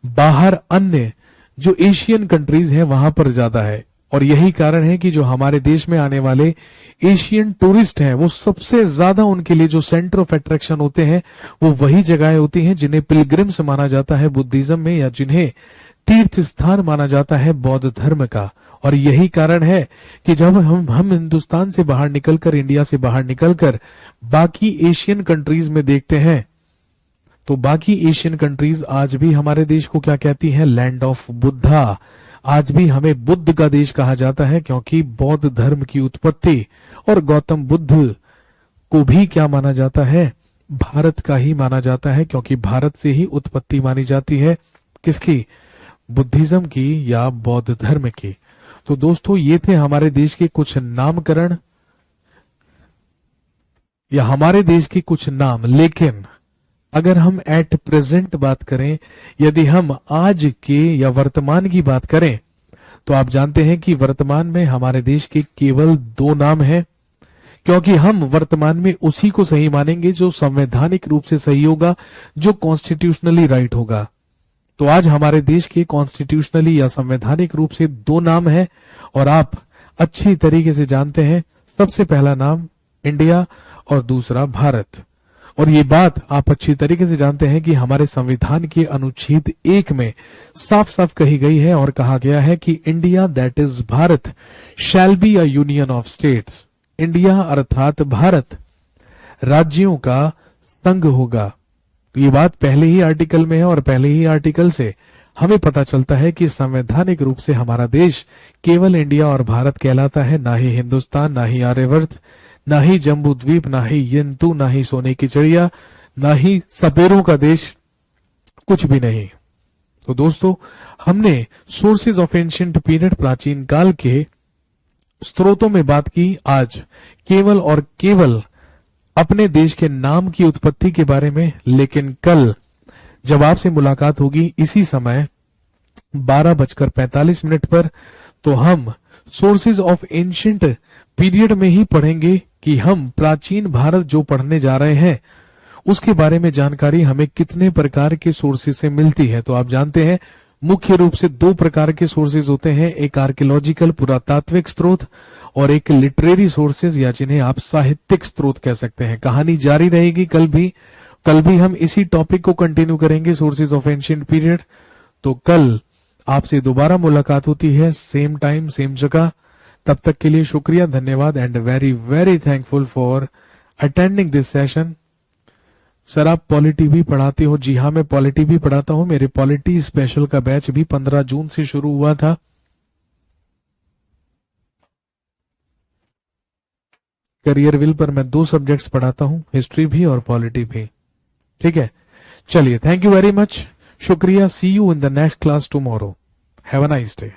बाहर अन्य जो एशियन कंट्रीज हैं वहां पर ज्यादा है। और यही कारण है कि जो हमारे देश में आने वाले एशियन टूरिस्ट हैं, वो सबसे ज्यादा उनके लिए जो सेंटर ऑफ अट्रैक्शन होते हैं वो वही जगहें होती हैं जिन्हें पिलग्रिम्स माना जाता है बुद्धिज्म में, या जिन्हें तीर्थ स्थान माना जाता है बौद्ध धर्म का। और यही कारण है कि जब हम हिंदुस्तान से बाहर निकलकर, इंडिया से बाहर निकलकर बाकी एशियन कंट्रीज में देखते हैं, तो बाकी एशियन कंट्रीज आज भी हमारे देश को क्या कहती हैं? Land of Buddha. आज भी हमें बुद्ध का देश कहा जाता है, क्योंकि बौद्ध धर्म की उत्पत्ति और गौतम बुद्ध को भी क्या माना जाता है? भारत का ही माना जाता है, क्योंकि भारत से ही उत्पत्ति मानी जाती है। किसकी? बुद्धिज्म की या बौद्ध धर्म की। तो दोस्तों, ये थे हमारे देश के कुछ नामकरण या हमारे देश के कुछ नाम। लेकिन अगर हम एट प्रेजेंट बात करें, यदि हम आज के या वर्तमान की बात करें, तो आप जानते हैं कि वर्तमान में हमारे देश के केवल 2 नाम हैं, क्योंकि हम वर्तमान में उसी को सही मानेंगे जो संवैधानिक रूप से सही होगा, जो कॉन्स्टिट्यूशनली राइट होगा। तो आज हमारे देश के कॉन्स्टिट्यूशनली या संवैधानिक रूप से 2 नाम हैं, और आप अच्छी तरीके से जानते हैं। सबसे पहला नाम इंडिया और दूसरा भारत। और ये बात आप अच्छी तरीके से जानते हैं कि हमारे संविधान के अनुच्छेद 1 में साफ साफ कही गई है और कहा गया है कि India that is Bharat shall be a union of states. India अर्थात भारत राज्यों का संघ होगा। ये बात पहले ही आर्टिकल में है, और पहले ही आर्टिकल से हमें पता चलता है कि संवैधानिक रूप से हमारा देश केवल इंडिया और भारत कहलाता है, ना ही हिंदुस्तान, ना ही आर्यवर्त, ना ही जम्बू द्वीप, ना ही यंतु, ना ही सोने की चिड़िया, ना ही सपेरों का देश, कुछ भी नहीं। तो दोस्तों, हमने सोर्सेज ऑफ एंशिएंट पीरियड, प्राचीन काल के स्रोतों में बात की। आज केवल और केवल अपने देश के नाम की उत्पत्ति के बारे में। लेकिन कल जब आपसे मुलाकात होगी इसी समय 12:45 पर, तो हम सोर्सेज ऑफ एंशिएंट पीरियड में ही पढ़ेंगे कि हम प्राचीन भारत जो पढ़ने जा रहे हैं उसके बारे में जानकारी हमें कितने प्रकार के सोर्सेज से मिलती है। तो आप जानते हैं मुख्य रूप से 2 प्रकार के सोर्सेज होते हैं, एक आर्कियोलॉजिकल पुरातात्विक स्रोत और एक लिटरेरी सोर्सेज, या जिन्हें आप साहित्यिक स्रोत कह सकते हैं। कहानी जारी रहेगी कल भी हम इसी टॉपिक को कंटिन्यू करेंगे, सोर्सेज ऑफ एंशिएंट पीरियड। तो कल आपसे दोबारा मुलाकात होती है, सेम टाइम सेम जगह। तब तक के लिए शुक्रिया, धन्यवाद, and very very thankful for attending this session. Sir, आप पॉलिटी भी पढ़ाते हो? जी हाँ, मैं पॉलिटी भी पढ़ाता हूं। मेरे पॉलिटी स्पेशल का बैच भी 15 जून से शुरू हुआ था। करियर विल पर मैं 2 सब्जेक्ट्स पढ़ाता हूं, हिस्ट्री भी और पॉलिटी भी। ठीक है, चलिए, थैंक यू वेरी मच, शुक्रिया। See you in the next class tomorrow. Have a nice day.